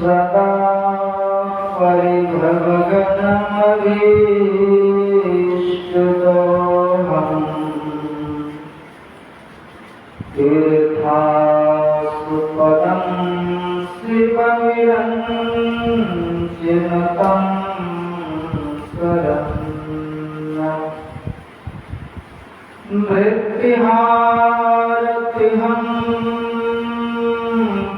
सदा परिभवगणमभीष्टदोहम् तीर्थास्पदं शिवविरञ्चिनुतं शरण्यम् वृत्तिहारतिहं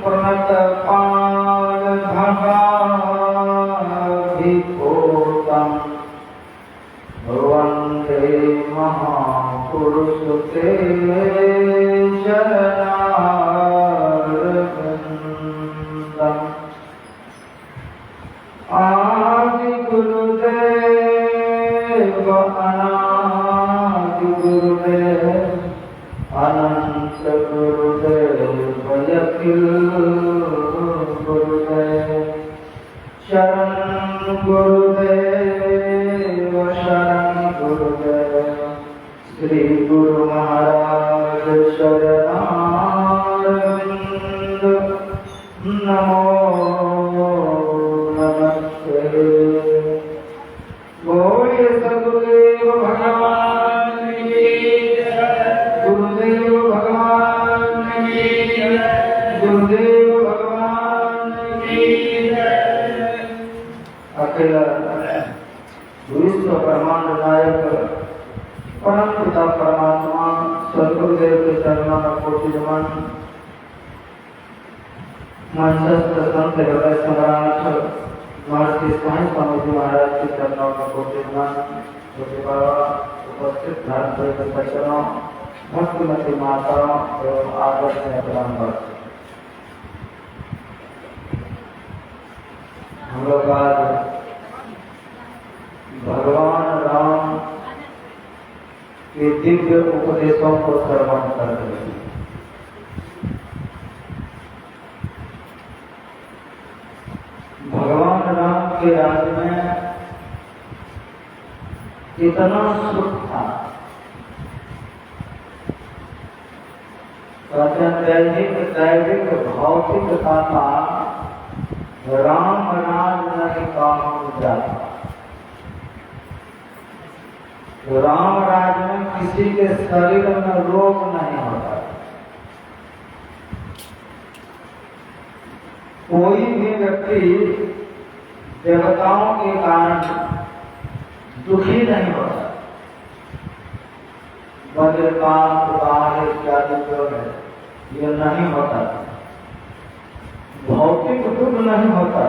प्रणतपालभगाभिभूतम् वन्दे महापुरुषते चरणारविन्दम् आदिगुरुदेव अनादिगुरुदेव अनंत गुरुदेव यखिल गुरुदेव शरण गुरुदेव श्री गुरु महाराज शरणारविंद नमो नमस्ते। बोले सद्गुरुदेव भगवान की जय। गुरुदेव भगवान की जय। गुरुदेव भगवान की जय। अखिल विश्व ब्रह्मांड नायक परम पिता परमात्मा सद्गुरुदेव के चरणों में कोटि नमन। मंचस्थ संत हृदय सम्राट महर्षि स्वामी स्वामी महाराज के चरणों में कोटि नमन। उपस्थित धर्म परिजनों, भक्तिमती माताओं एवं आदर्श प्रणाम। हम लोग आज भगवान राम के दिव्य उपदेशों को श्रवण कर रहे हैं। भगवान राम के राज्य में कितना सुख था। दैविक भौतिक था राम राज नहीं काम जाता। राम राज में किसी के शरीर में रोग नहीं होता। कोई भी व्यक्ति देवताओं के कारण दुखी नहीं होता। वज्रपात इत्यादि जो है ये नहीं होता। भौतिक दुख नहीं होता।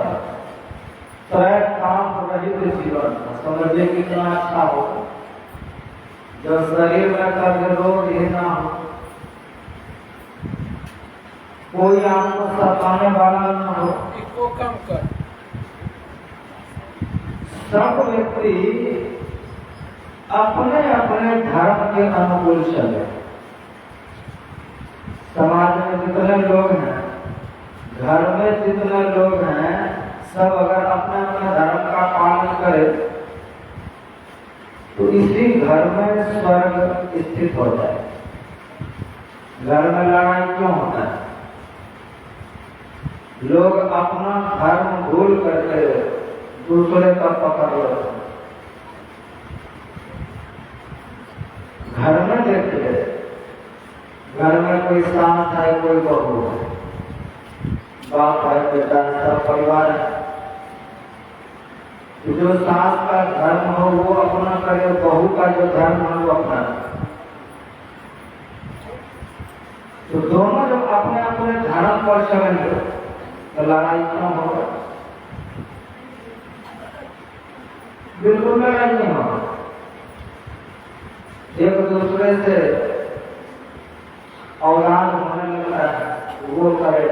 त्रय काम रहित जीवन समझिए कितना अच्छा होगा जब शरीर में कभी रोग ही ना हो, कोई आपको सताने वाला ना हो। कम कर सब व्यक्ति अपने अपने धर्म के अनुकूल चले। समाज में जितने लोग हैं, घर में जितने लोग हैं, सब अगर अपने अपने धर्म का पालन करें तो इसी घर में स्वर्ग स्थित हो जाए। घर में लड़ाई क्यों होता है? लोग अपना धर्म भूल करके दूसरे का पकड़ लेते हैं। घर में देखिए, घर में कोई सास है, कोई बहू है, बाप है, बेटा है, सब परिवार है। जो सास का धर्म हो वो अपना करे, बहू का जो धर्म हो वो अपना। तो दोनों जब अपने अपने धर्म पर चलेंगे तो लड़ाई क्यों होगा? बिल्कुल लड़ाई नहीं होगा। एक दूसरे से औलाद होने लगता है वो करे।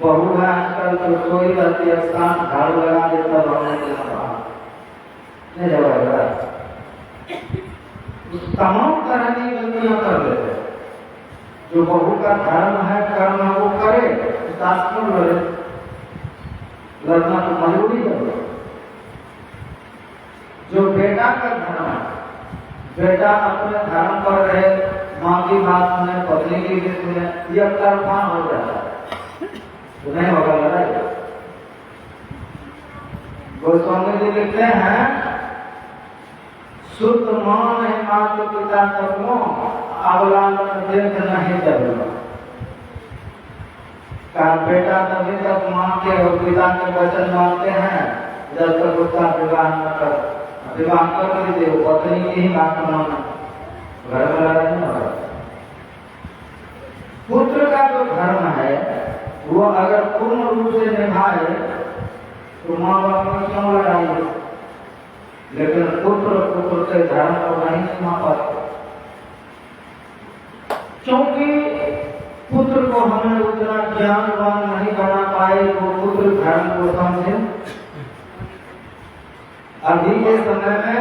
बहू है आजकल तो सोई रहती है, शाम झाड़ू लगा देता रहने के नहीं जवाब। तमाम तरह की गलतियां कर लेते। जो बहू का धर्म है, कर्म है, वो करे, साथ क्यों लड़े? लड़ना तो मजबूरी है। जो बेटा का धर्म है, बेटा अपने धर्म पर रहे, माँ की बात सुने, पत्नी की भी सुने, ये तरफा हो जाता है, तो नहीं होगा लड़ाई। गोस्वामी जी लिखते हैं, शुद्ध मान है माता पिता तत्वों, अवलादन देख नहीं जरूर। का बेटा तभी तक माँ के और पिता के वचन मानते हैं जब तक उसका विवाह न कर, विवाह कर दीजिए, वो पत्नी की ही बात मानना, घर में लड़ाई नहीं होगा। पुत्र का जो धर्म है वो अगर पूर्ण रूप से निभाए तो माँ बाप में क्यों लड़ाई है, लेकिन पुत्र के धर्म को नहीं निभा पाते, क्योंकि पुत्र को हमें उतना ज्ञानवान नहीं बना पाए वो पुत्र धर्म को समझे। अभी के समय में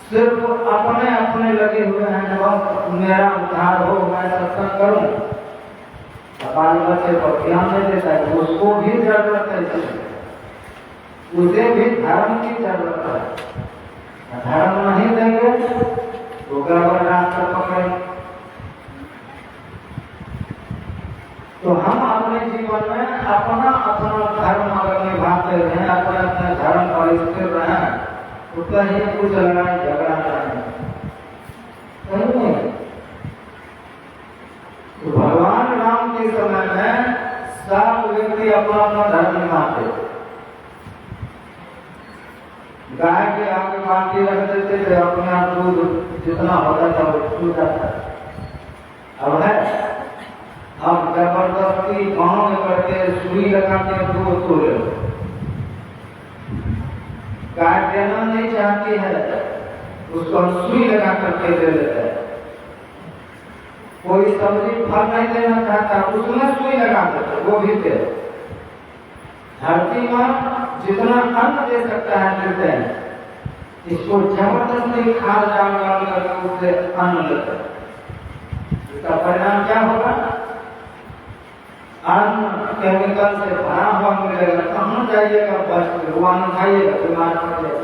सिर्फ अपने अपने लगे हुए हैं, बस मेरा उद्धार हो, मैं सत्संग करूं, बाल बच्चे पर ध्यान नहीं देता है, उसको भी जरूरत है, उसे भी धर्म की जरूरत है। धर्म नहीं देंगे तो गड़बड़ रास्ता पकड़े। तो हम अपने जीवन में अपना अपना धर्म अगर निभाते रहे, अपने अपने धर्म पर स्थिर रहे, तो कहीं कुछ लड़ाई झगड़ा नहीं, तो भगवान राम के समय में सब व्यक्ति अपना अपना धर्म निभाते, गाय के आगे बाल्टी रख देते थे, अपने आप दूध जितना होता था वो छू जाता। अब है, अब जबरदस्ती गाँव में करके सुई लगा के दूध तोड़ लो, गाय देना नहीं चाहती है, उसको सुई लगा करके दे देता है। कोई सब्जी फल नहीं देना चाहता, उसमें सुई लगा देते, वो भी दे। धरती में जितना अन्न दे सकता है देते हैं, इसको जबरदस्ती खाद डाल करके उससे अन्न लेते हैं। इसका परिणाम क्या होगा? अन्न केमिकल से भरा हुआ मिलेगा, कहाँ जाइएगा, बस रुआन खाइएगा बीमार पड़िएगा,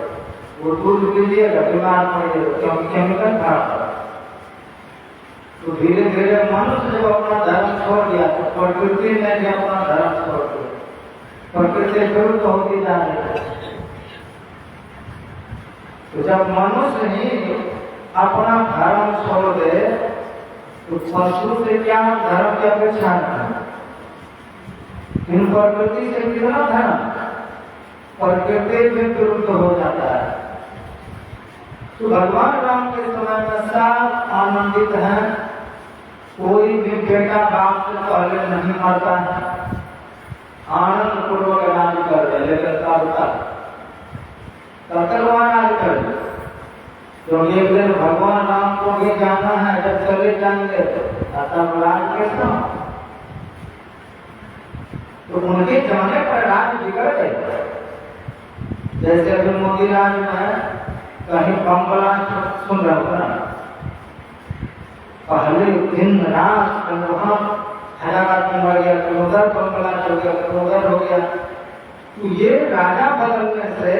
वो दूध पीजिएगा बीमार पड़िएगा, क्योंकि केमिकल भरा हुआ। तो धीरे धीरे मनुष्य जब अपना धर्म छोड़ दिया तो प्रकृति ने भी अपना धर्म छोड़ दिया, प्रकृति विरुद्ध होती जा रही है। तो जब मनुष्य ही अपना धर्म छोड़ दे तो पशु से क्या धर्म की अपेक्षा है? इन प्रकृति से कितना धर्म, प्रकृति भी विरुद्ध हो जाता है। तो भगवान राम के समय में सब आनंदित हैं, कोई भी बेटा बाप से पहले नहीं मरता है, आनंद पूर्वक राज कर रहे, लेकिन कब तक राज कर, तो एक दिन भगवान राम को भी जाना है, जब चले जाएंगे तब राज कैसा, तो उनके जाने पर राज बिगड़ गए। जैसे अभी मोदी राज में कहीं बमला सुन रहा हो ना, पहले दिन रात वहां हैदराबाद में मर गया, तो उधर बमला चल गया, तो उधर हो गया। तो ये राजा बदलने से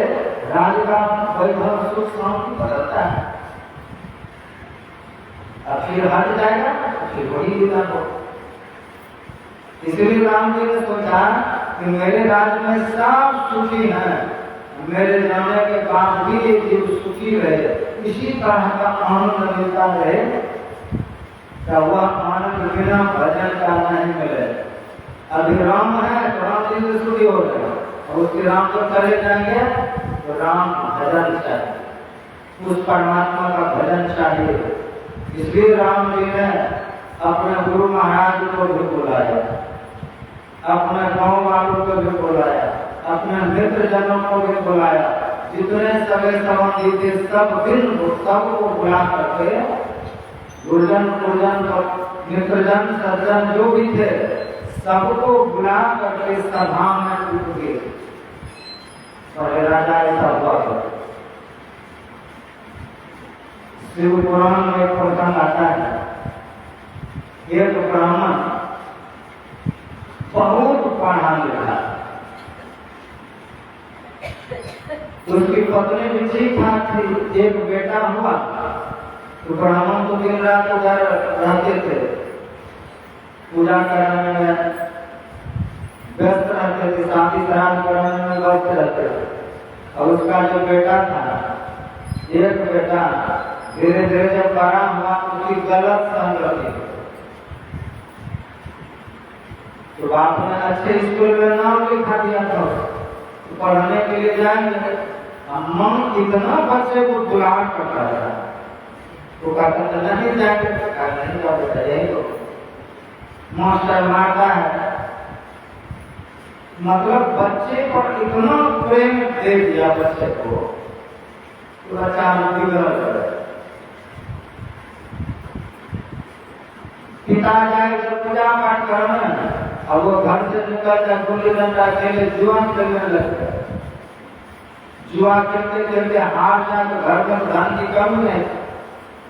राज का वैभव सुख शांति बदलता है, अब फिर हट जाएगा, फिर वही विधान हो। इसलिए राम जी ने सोचा कि मेरे राज्य में सब सुखी हैं, मेरे जाने के बाद भी ये जीव सुखी रहे, इसी तरह का आनंद मिलता रहे, तो वह आनंद बिना भजन का नहीं मिले। अभी राम है तो राम जी से सुखी हो गए, और उसके राम को चले जाएंगे तो राम भजन चाहिए, उस परमात्मा का भजन चाहिए। इसलिए राम जी ने अपने गुरु महाराज को भी बुलाया, अपने गांव वालों को भी बुलाया, अपने मित्र जनों को भी बुलाया, जितने सगे संबंधी थे सबको बुला करके गुरुजन मित्रजन सज्जन जो भी थे सबको बुला करके सभा में उठ गए। पहले राजा ऐसा हुआ। शिव पुराण में एक प्रसंग आता है, एक ब्राह्मण बहुत पढ़ा लिखा, उसकी पत्नी भी ठीक ठाक थी, एक बेटा हुआ। तो ब्राह्मण तो दिन रात उधर रहते थे, पूजा करने में व्यस्त रहते थे, शादी श्राद्ध करने में व्यस्त रहते थे। और उसका जो बेटा था, एक बेटा, धीरे धीरे जब बड़ा हुआ उसकी गलत संगति, तो बाप ने अच्छे स्कूल में नाम लिखा दिया था, तो पढ़ने के लिए जाएंगे। मन इतना बच्चे को दुलार करता था, तो कहता था नहीं जाएंगे, नहीं जाओ बेटा, यही तो मास्टर मारता है। मतलब बच्चे पर इतना प्रेम दे दिया बच्चे को, तो बच्चा बिगड़ गया। पिता जाए जब पूजा पाठ करने, और वो घर से निकल जाए, गुल्ली डंडा खेले, जुआ खेलने लगता है। जुआ खेलते खेलते हार जाए तो घर में धन की कमी है,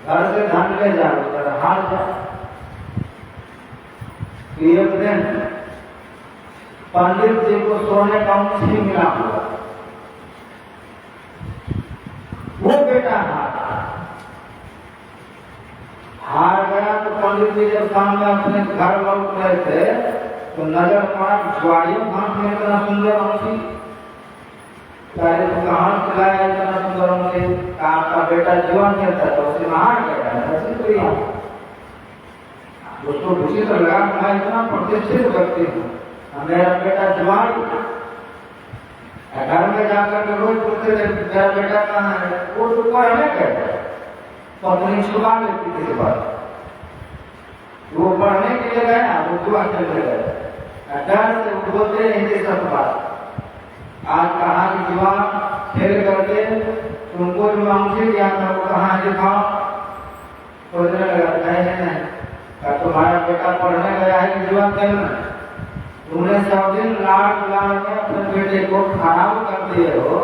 घर से धन ले जाओ, हार जाए। एक दिन पंडित जी को सोने का अंगूठी मिला हुआ, वो बेटा हार गया। तो पंडित जी जब सामने अपने घर लौट रहे थे, तो नजर पड़ा जुआड़ियों हाथ में इतना सुंदर अंगूठी। पहले तो कहाँ खिलाया इतना सुंदर अंगूठी, आपका बेटा जुआ खेलता था, उसे हार गया। उसको खुशी तो लगा, मैं इतना प्रतिष्ठित व्यक्ति हूँ, मेरा बेटा जुआड़ी। घर में जाकर के रोज पूछते थे मेरा बेटा कहाँ है, वो तो पढ़ने गए। पत्नी छुपा लेती थी बात, वो पढ़ने के लिए गया, वो जुआ खेलने गए। डर से वो बोलते नहीं सब बात। आज कहा कि जुआ खेल करके तुमको जो अंगूठी दिया था वो कहाँ दिखाओ। सोचने लगा नहीं, तुम्हारा बेटा पढ़ने गया है कि जुआ खेलना। तुमने सब दिन लाड लाड में अपने बेटे को खराब कर दिए हो,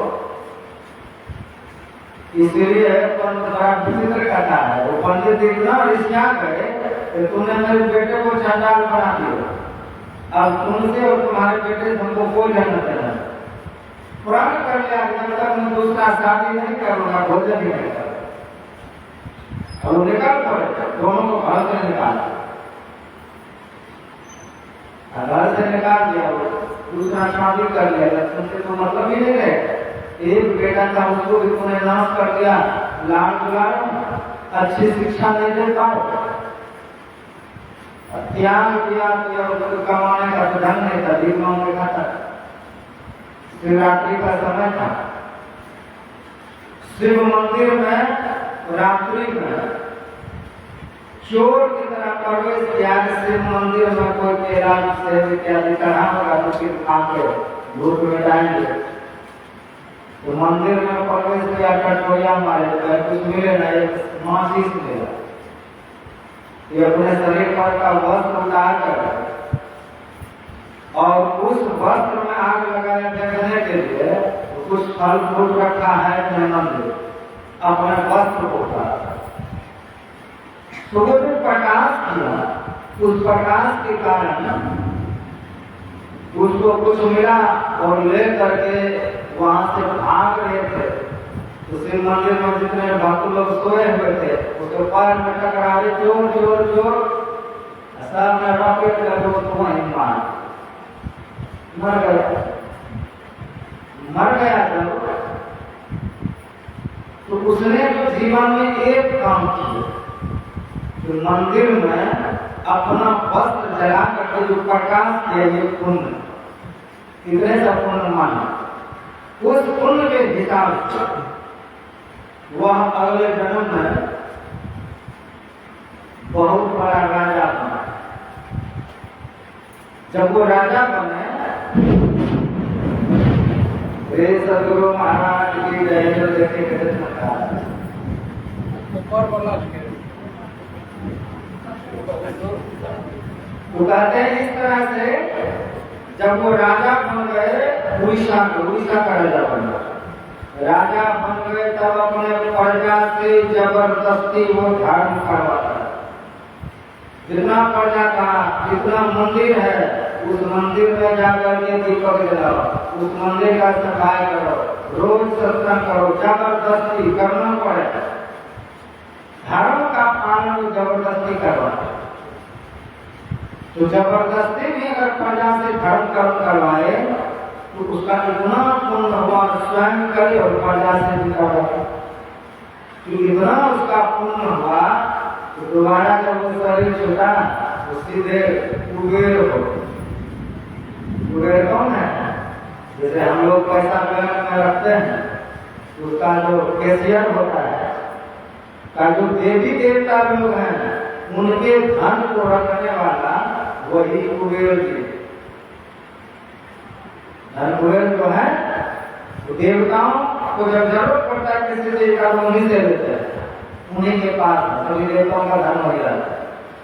इसलिए बड़ा विचित्र कहता है। वो पंडित इतना रिश्ता करे कि तुमने मेरे बेटे को चंडाल बना दिया, अब तुमसे और तुम्हारे बेटे तुमको कोई लेना देना। पुराण कर लिया, जब तक मैं दूसरा शादी नहीं करूंगा, भोजन ही नहीं करूंगा। अब वो निकाल पड़े, दोनों को घर से निकाल, घर से निकाल दिया, वो दूसरा शादी कर लिया। लक्ष्मण से तो मतलब ही नहीं रहे। एक बेटा था, उसको भी तूने नाश कर दिया, लाड दुलार, अच्छी शिक्षा नहीं दे पाए, त्याग दिया, उसको कमाने का तो ढंग नहीं था, भीख मांगने का था। शिवरात्रि का समय था, शिव मंदिर में रात्रि में चोर की तरह प्रवेश किया। शिव मंदिर में कोई केला सेब इत्यादि चढ़ा होगा तो फिर खाके भूख मिटाएंगे। तो मंदिर में प्रवेश किया, कटोरिया मारे, कुछ मिले ना, एक माचिस मिला। ये अपने शरीर पर का वस्त्र उतार कर और उस वस्त्र में आग लगाया देखने के लिए कुछ फल फूल रखा है अपने मंदिर, अपने वस्त्र को उतारा। तो वो जो प्रकाश किया, उस प्रकाश के कारण उसको कुछ मिला और ले करके वहां से भाग रहे थे। तो शिव मंदिर में जितने भक्त लोग सोए हुए थे, उसके पैर में टकराए, जोर जोर जोर, सब में रॉकेट लगे, तो वहीं मर गया जब। तो उसने जो जीवन में एक काम किया, तो मंदिर में अपना वस्त्र जला करके जो प्रकाश किया, ये पुण्य, इतने सा पुण्य माना। उस पुण्य के हिसाब से वह अगले जन्म में बहुत बड़ा राजा बना। जब वो राजा बने, सदगुरु महाराज की जय जय देखे कैसे तो कहते हैं इस तरह से जब वो राजा बन गए, उड़ीसा का राजा बन गए, राजा बन गए, तब अपने प्रजा से जबरदस्ती वो धर्म करवाता। जितना प्रजा था, जितना मंदिर है, उस मंदिर में जाकर के दीपक जलाओ, उस मंदिर का सफाई करो, रोज सत्संग करो, जबरदस्ती करना पड़े। धर्म का पालन जबरदस्ती करवाए, तो जबरदस्ती भी अगर प्रजा से धर्म कर्म करवाए तो उसका इतना पुण्य भगवान स्वयं करे और प्रजा से भी करवाए। तो इतना उसका पुण्य हुआ तो दोबारा जब वो शरीर छूटा तो सीधे कुबेर हो। कुबेर कौन है? जैसे हम लोग पैसा बैंक में रखते हैं, उसका जो कैशियर होता है, का जो देवी देवता लोग हैं उनके धन को रखने वाला वही कुबेर जी। धन कुबेर जो है तो देवताओं को जब जरूरत पड़ता है किसी चीज का वो उन्हीं से लेते हैं, उन्हीं के पास सभी देवताओं का धन हो जाता है।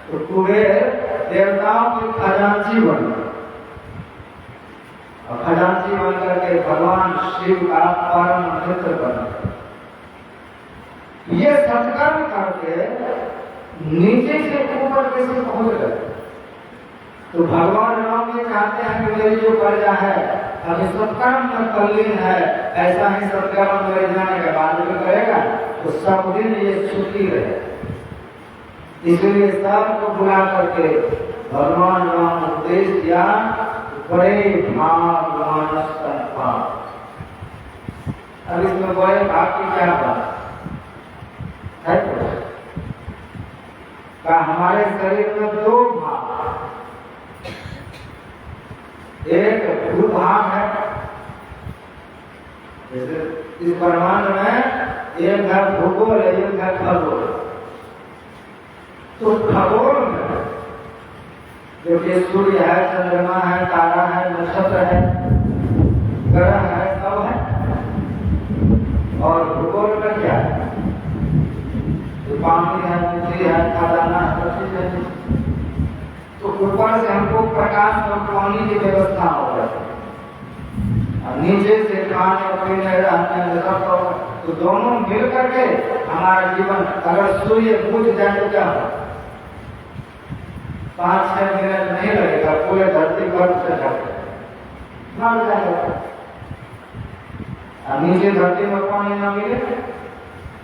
तो कुबेर देवताओं के खजांची बन, और खजांची बन करके भगवान शिव का परम मित्र बना। ये सत्कर्म करके नीचे से ऊपर कैसे पहुंच गए? तो भगवान राम ये चाहते हैं कि मेरी जो प्रजा है अभी सत्कर्म में तल्लीन है, ऐसा ही सत्कर्म मेरे जाने के बाद में करेगा तो सब दिन ये सुखी रहे। इसलिए सबको बुला करके भगवान राम उपदेश दिया, बड़े भाग मानस संभाग। अब इसमें बड़े भाग की क्या बात है? का हमारे शरीर में दो भाग, एक भूभाग है, जैसे इस ब्रह्मांड में एक है भूगोल, एक है खगोल। तो खगोल में जो कि सूर्य है, चंद्रमा है, तारा है, नक्षत्र है, ग्रह है, सब है। और भूगोल में क्या है? तो पानी है, मिट्टी है, खजाना है। तो ऊपर से हमको प्रकाश और पानी की व्यवस्था हो जाती है, नीचे से खाने पीने रहने सब। तो दोनों मिल करके हमारा जीवन, अगर सूर्य बुझ जाए तो क्या हो? 5-6 मिनट नहीं लगेगा, पूरे धरती बर्फ से ढक मर जाएगा। नीचे धरती में पानी न मिले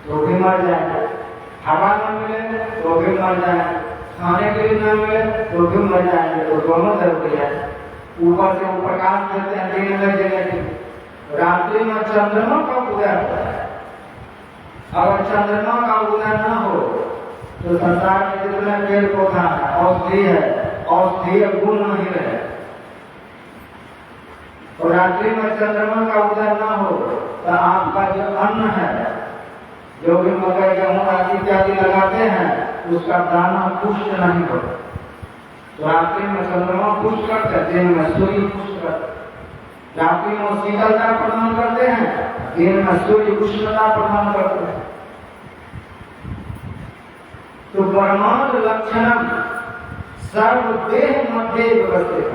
तो भी मर जाएगा, हवा न मिले तो भी मर जाएगा, खाने के लिए न मिले तो भी मर जाएंगे। तो दोनों जरूरी है। ऊपर से वो प्रकाश देते हैं दिन में जगह के, रात्रि में चंद्रमा का उदय होता है। अगर चंद्रमा का उदय न हो तो संसार में जितने पेड़ पौधा है, औषधि है, औषधीय गुण नहीं रहे। और रात्रि में चंद्रमा का उदय न हो तो आपका जो अन्न है, जो भी मकई गेहूं आदि इत्यादि लगाते हैं, उसका दाना पुष्ट नहीं हो। तो रात्रि में चंद्रमा पुष्ट करते हैं, दिन में सूर्य पुष्ट करते हैं। रात्रि में शीतलता प्रदान करते हैं, दिन में सूर्य उष्णता प्रदान करते हैं। तो परमाणु लक्षणम सर्वदेह मध्य व्यवस्थित,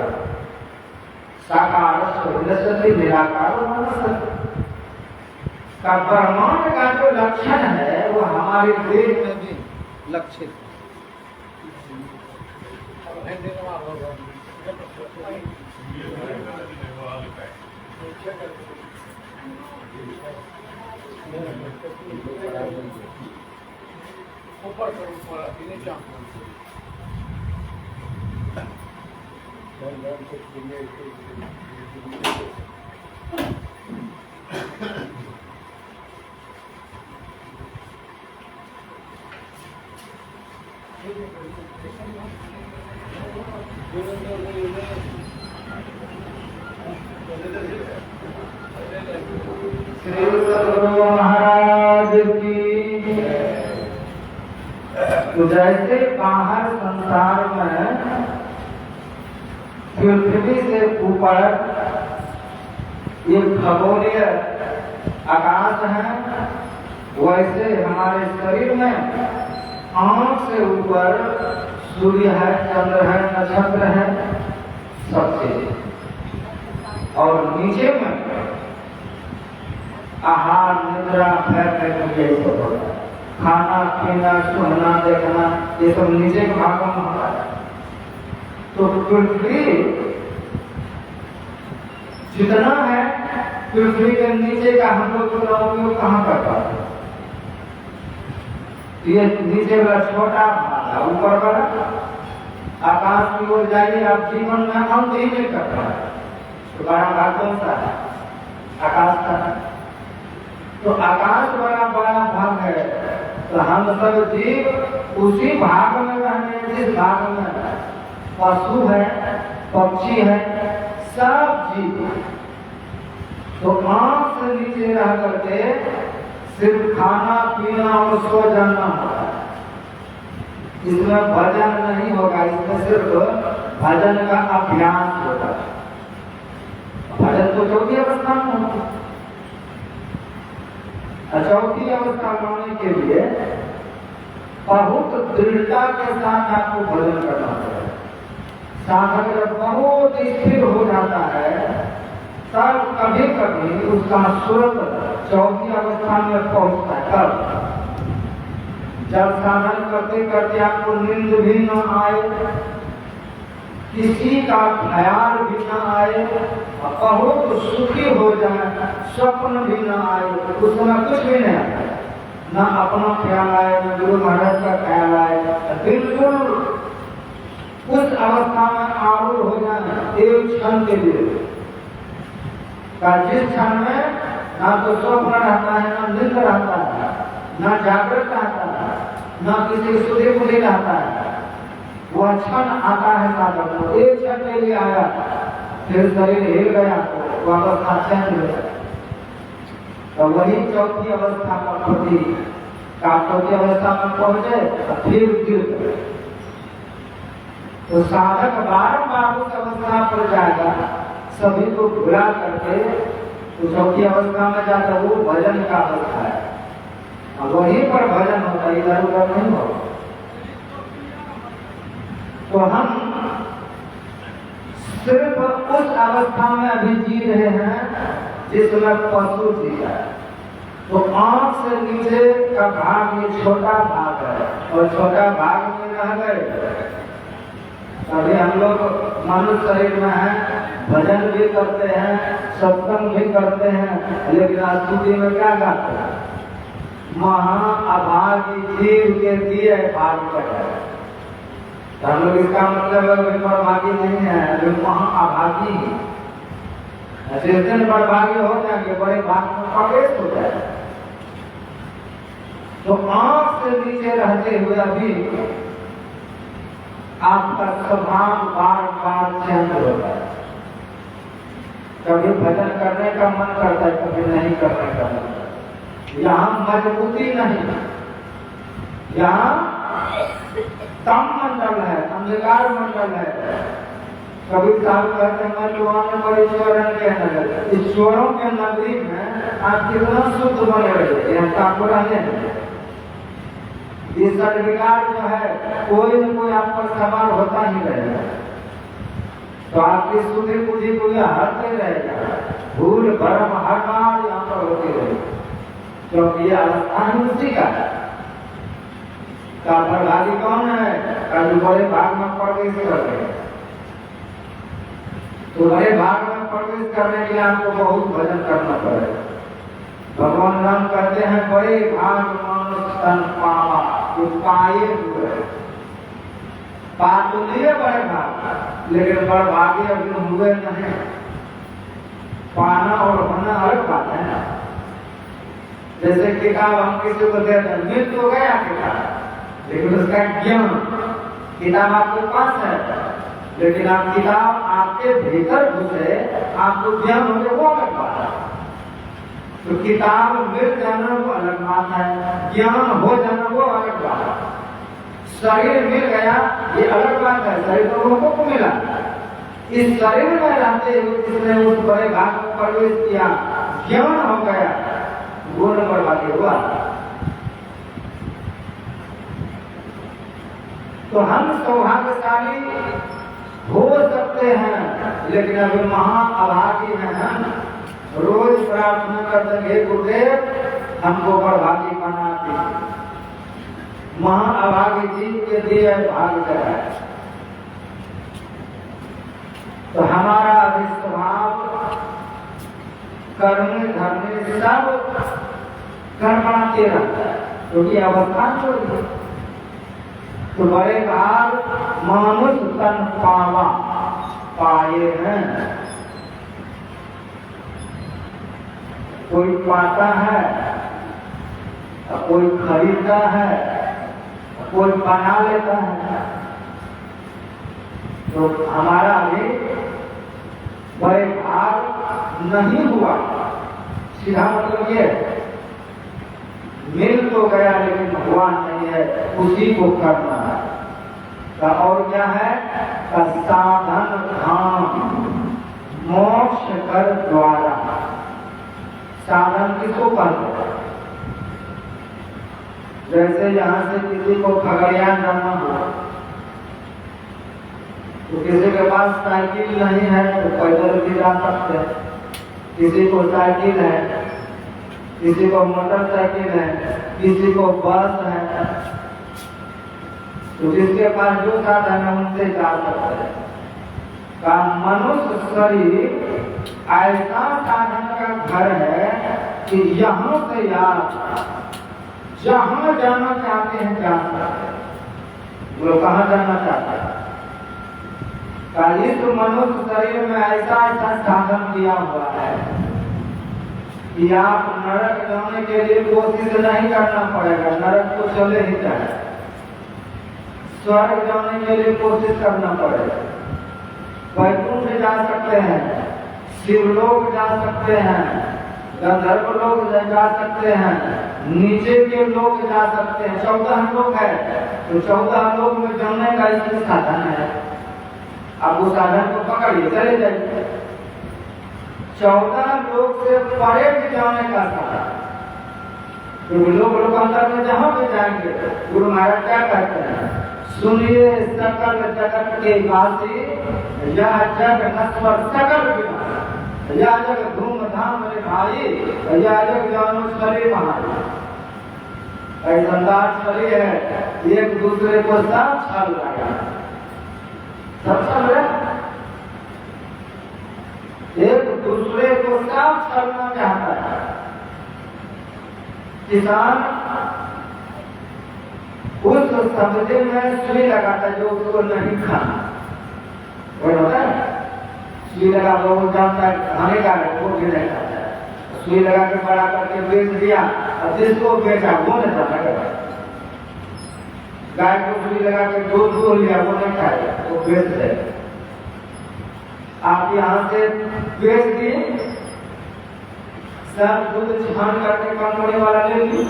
साकार निराकार का ब्रह्मांड का जो लक्षण है वो हमारे देह में भी लक्षित श्री सद्गुरु महाराज की। तो जैसे बाहर संसार में पृथ्वी से ऊपर एक खगोलीय आकाश है, वैसे हमारे शरीर में आंख से ऊपर सूर्य है, चंद्र है, नक्षत्र है, सब चीज। और नीचे में आहार, निद्रा, खाना पीना, सुनना, देखना, ये सब नीचे के भागों में होता है। तो पृथ्वी जितना है पृथ्वी के नीचे का हम लोग उसका उपयोग कहाँ कर पाते हैं? ये नीचे वाला छोटा भाग है, ऊपर वाला आकाश की ओर जाइए आप, जीवन में हम ही नहीं कर पाए। तो बड़ा भाग कौन सा है? आकाश का है। तो आकाश बड़ा बड़ा भाग है, तो हम सब जीव उसी भाग में रहने, जिस भाग में पशु है, पक्षी है, सब जीव। तो आंख से नीचे रह करके सिर्फ खाना पीना और सो जाना होगा, इसमें भजन नहीं होगा, इसमें सिर्फ भजन का अभ्यास होगा। भजन तो चौथी अवस्था में होगा। चौथी अवस्था में होने के लिए बहुत दृढ़ता के साथ आपको भजन करना पड़ेगा। साधक जब बहुत स्थिर हो जाता है तब कभी कभी उसका सूरत चौथी अवस्था में पहुंचता है। तब जब साधन करते करते आपको नींद भी न आए, किसी का ख्याल भी न आए, बहुत सुखी हो जाए, स्वप्न भी न आए, उसमें कुछ भी नहीं आए, न अपना ख्याल आए, न गुरु महाराज का ख्याल आए, बिल्कुल उस अवस्था में आरूढ़ हो जाए एक क्षण के लिए का, जिस क्षण में ना तो स्वप्न रहता है, ना नींद रहता है, ना जागृत रहता है, ना किसी सुधे बुद्धि रहता है, वह क्षण आता है साधक को। एक क्षण के लिए आया, फिर शरीर हिल गया तो अवस्था चेंज हो गया। तो वही चौथी अवस्था पर चौथी अवस्था में पहुंचे और फिर गिर गए। तो साधक बारंबार उस अवस्था पर जाएगा, सभी को भुला करके तो चौथी अवस्था में जाता, वो भजन का अवस्था है, और वहीं पर भजन होता है, इधर उधर नहीं होता। तो हम सिर्फ उस अवस्था में अभी जी रहे हैं जिसमें पशु जीता है। तो आंख से नीचे का भाग ये छोटा भाग है, और छोटा भाग में रह गए। अभी हम लोग मनुष्य शरीर में है, भजन भी करते हैं, सत्संग भी करते हैं, लेकिन स्तुति में क्या गाते हैं? महा अभागी जीव के दिए भाग है। तो हम लोग इसका मतलब है बड़भागी नहीं है, जो महा अभागी है। जिस दिन बड़भागी हो जाएंगे, बड़े भाग में प्रवेश हो जाए। तो आंख से नीचे रहते हुए अभी आपका स्वभाव बार बार चेंज होता है। कभी भजन करने का मन करता है, कभी नहीं करने का मन करता है। यहाँ मजबूती नहीं, यहाँ तम मंडल है, अंधकार मंडल है। कभी साहब कहते हैं मैं लोहाने पर ईश्वरन के नगर, ईश्वरों के नगरी में आप कितना शुद्ध बने रहे, यहाँ आपको रहने ये सर्टिफिकेट जो है कोई न कोई आप पर सवाल होता ही रहेगा। तो आपकी सुधि बुद्धि को यह हटते रहेगा, भूल भरम हर बार यहाँ पर होती रहेगी, क्योंकि ये अवस्था ही उसी का है। का बड़भागी कौन है? कल बड़े भाग में प्रवेश कर रहे हैं। तो बड़े भाग में प्रवेश करने के लिए आपको बहुत भजन करना पड़ेगा। भगवान राम कहते हैं बड़े भाग मानुष तन पावा, जो पाए हुए पा तो लिए बड़े भाग, लेकिन बड़भागी अभी हुए नहीं। पाना और होना अलग बात है ना। जैसे किताब हम किसी को देते हैं, मिल तो गया किताब, लेकिन उसका ज्ञान किताब आपके पास है, लेकिन आप किताब आपके भीतर घुसे, आपको ज्ञान हो गया, वो अलग बात है। तो किताब मिल जाना वो अलग बात है, ज्ञान हो जाना वो अलग बात है। शरीर मिल गया ये अलग बात है, शरीर तो लोगों को मिला। इस शरीर में रहते हुए जिसने उस बड़े भाग में प्रवेश किया, ज्ञान हो गया, वो नंबर बाकी हुआ। तो हम सौभाग्यशाली हो सकते हैं, लेकिन अभी महा अभागी हैं हम। रोज प्रार्थना करते हैं गुरुदेव हमको बड़भागी बना दीजिए, महा अभागी जीव के दिए भाग कराए। तो हमारा अभी स्वभाव करने धरने सब गड़बड़ाते रहता है, क्योंकि अवस्था छोड़ दी। तो बड़े भाग मानुष तन पावा पाए हैं। कोई पाता है, कोई खरीदता है, कोई बना लेता है। तो हमारा भी बड़े भाग नहीं हुआ। सीधा मतलब ये मिल तो गया लेकिन भगवान नहीं है, उसी को करना है। तो और क्या है? साधन धाम मोक्ष कर द्वारा। साधन किसको कहते हैं? जैसे यहाँ से किसी को खगड़िया जाना हो, तो किसी के पास साइकिल नहीं है तो पैदल भी जा सकते हैं। किसी को साइकिल है, किसी को मोटरसाइकिल है, किसी को बस है। तो जिसके पास जो साधन है उनसे जा सकते हैं। का मनुष्य शरीर ऐसा साधन का घर है कि यहाँ से आप जहाँ जाना चाहते हैं जा सकते हैं। वो कहाँ जाना चाहते हैं? इस मनुष्य शरीर में ऐसा ऐसा साधन दिया हुआ है कि आप नरक जाने के लिए कोशिश नहीं करना पड़ेगा, नरक को चले ही जाए। स्वर्ग जाने के लिए कोशिश करना पड़ेगा। वैकुंठ जा सकते हैं, शिवलोक जा सकते हैं, गंधर्व लोक जा सकते हैं, नीचे के लोग जा सकते हैं। 14 लोग है, तो 14 लोग में जाने का इसमें साधन है। आप उस साधन को पकड़िए, चले जाइए। 14 लोग से परे भी जाने का साधन। तो लोग अंदर में जहाँ भी जाएंगे, गुरु महाराज क्या कहते हैं? सुनिए सकल जगत के वासी, यह जग नश्वर सकल विनाशी, यह जग धूमधाम रे भाई, यह जग जानो शरीर महारी। ऐसा शरीर है, एक दूसरे को सब छल लगा, सब छल है, एक दूसरे को सब छलना चाहता है। किसान उस सब्जी में सुई लगाता जो उसको नहीं खाना, वो होता है सुई लगा, वो जानता है खाने का है, वो भी नहीं खाता है। सुई लगा के बड़ा करके बेच दिया, और जिसको बेचा वो नहीं खाता। गाय को सुई लगा के दूध को लिया, वो नहीं खाएगा, वो बेच दे। आप यहाँ से बेच दिए, सब दूध छान करके कंपनी वाला ले ली,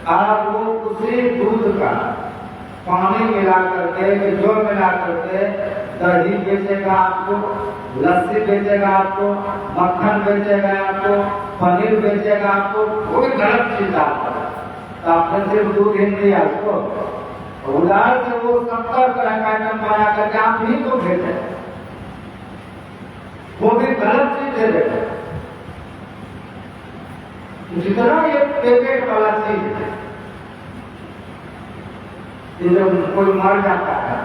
आप वो उसी दूध का पानी मिला करके, जो मिला करके दही बेचेगा आपको, लस्सी बेचेगा आपको, मक्खन बेचेगा आपको, पनीर बेचेगा आपको, वो भी गलत चीज आपको। तो आपने सिर्फ दूध ही दिया उसको, उधार से वो 70 तरह का आइटम बना करके आप ही को भेजे, वो भी गलत चीज है। देखो जितना ये पैकेट वाला चीज है, जब कोई मर जाता है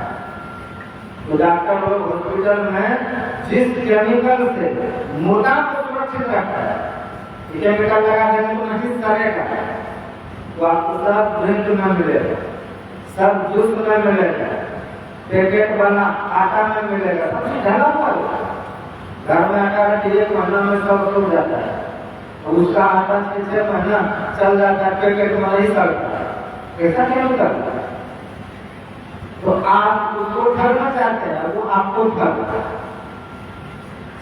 तो डॉक्टर लोग हॉस्पिटल में जिस केमिकल से मुर्दा को सुरक्षित रखता है, केमिकल लगा देने को नहीं करेगा, तो आपको सब ड्रिंक में मिलेगा, सब जूस में मिलेगा, पैकेट वाला आटा में मिलेगा, सब ढला हुआ। घर में आटा रखिए, 1 महीना में सब हो जाता है, और उसका आटा 6 महीना चल जाता है, पैकेट में नहीं चलता है। ऐसा क्यों करता है? तो आप उसको ठगना चाहते हैं, वो आपको ठग रहा है,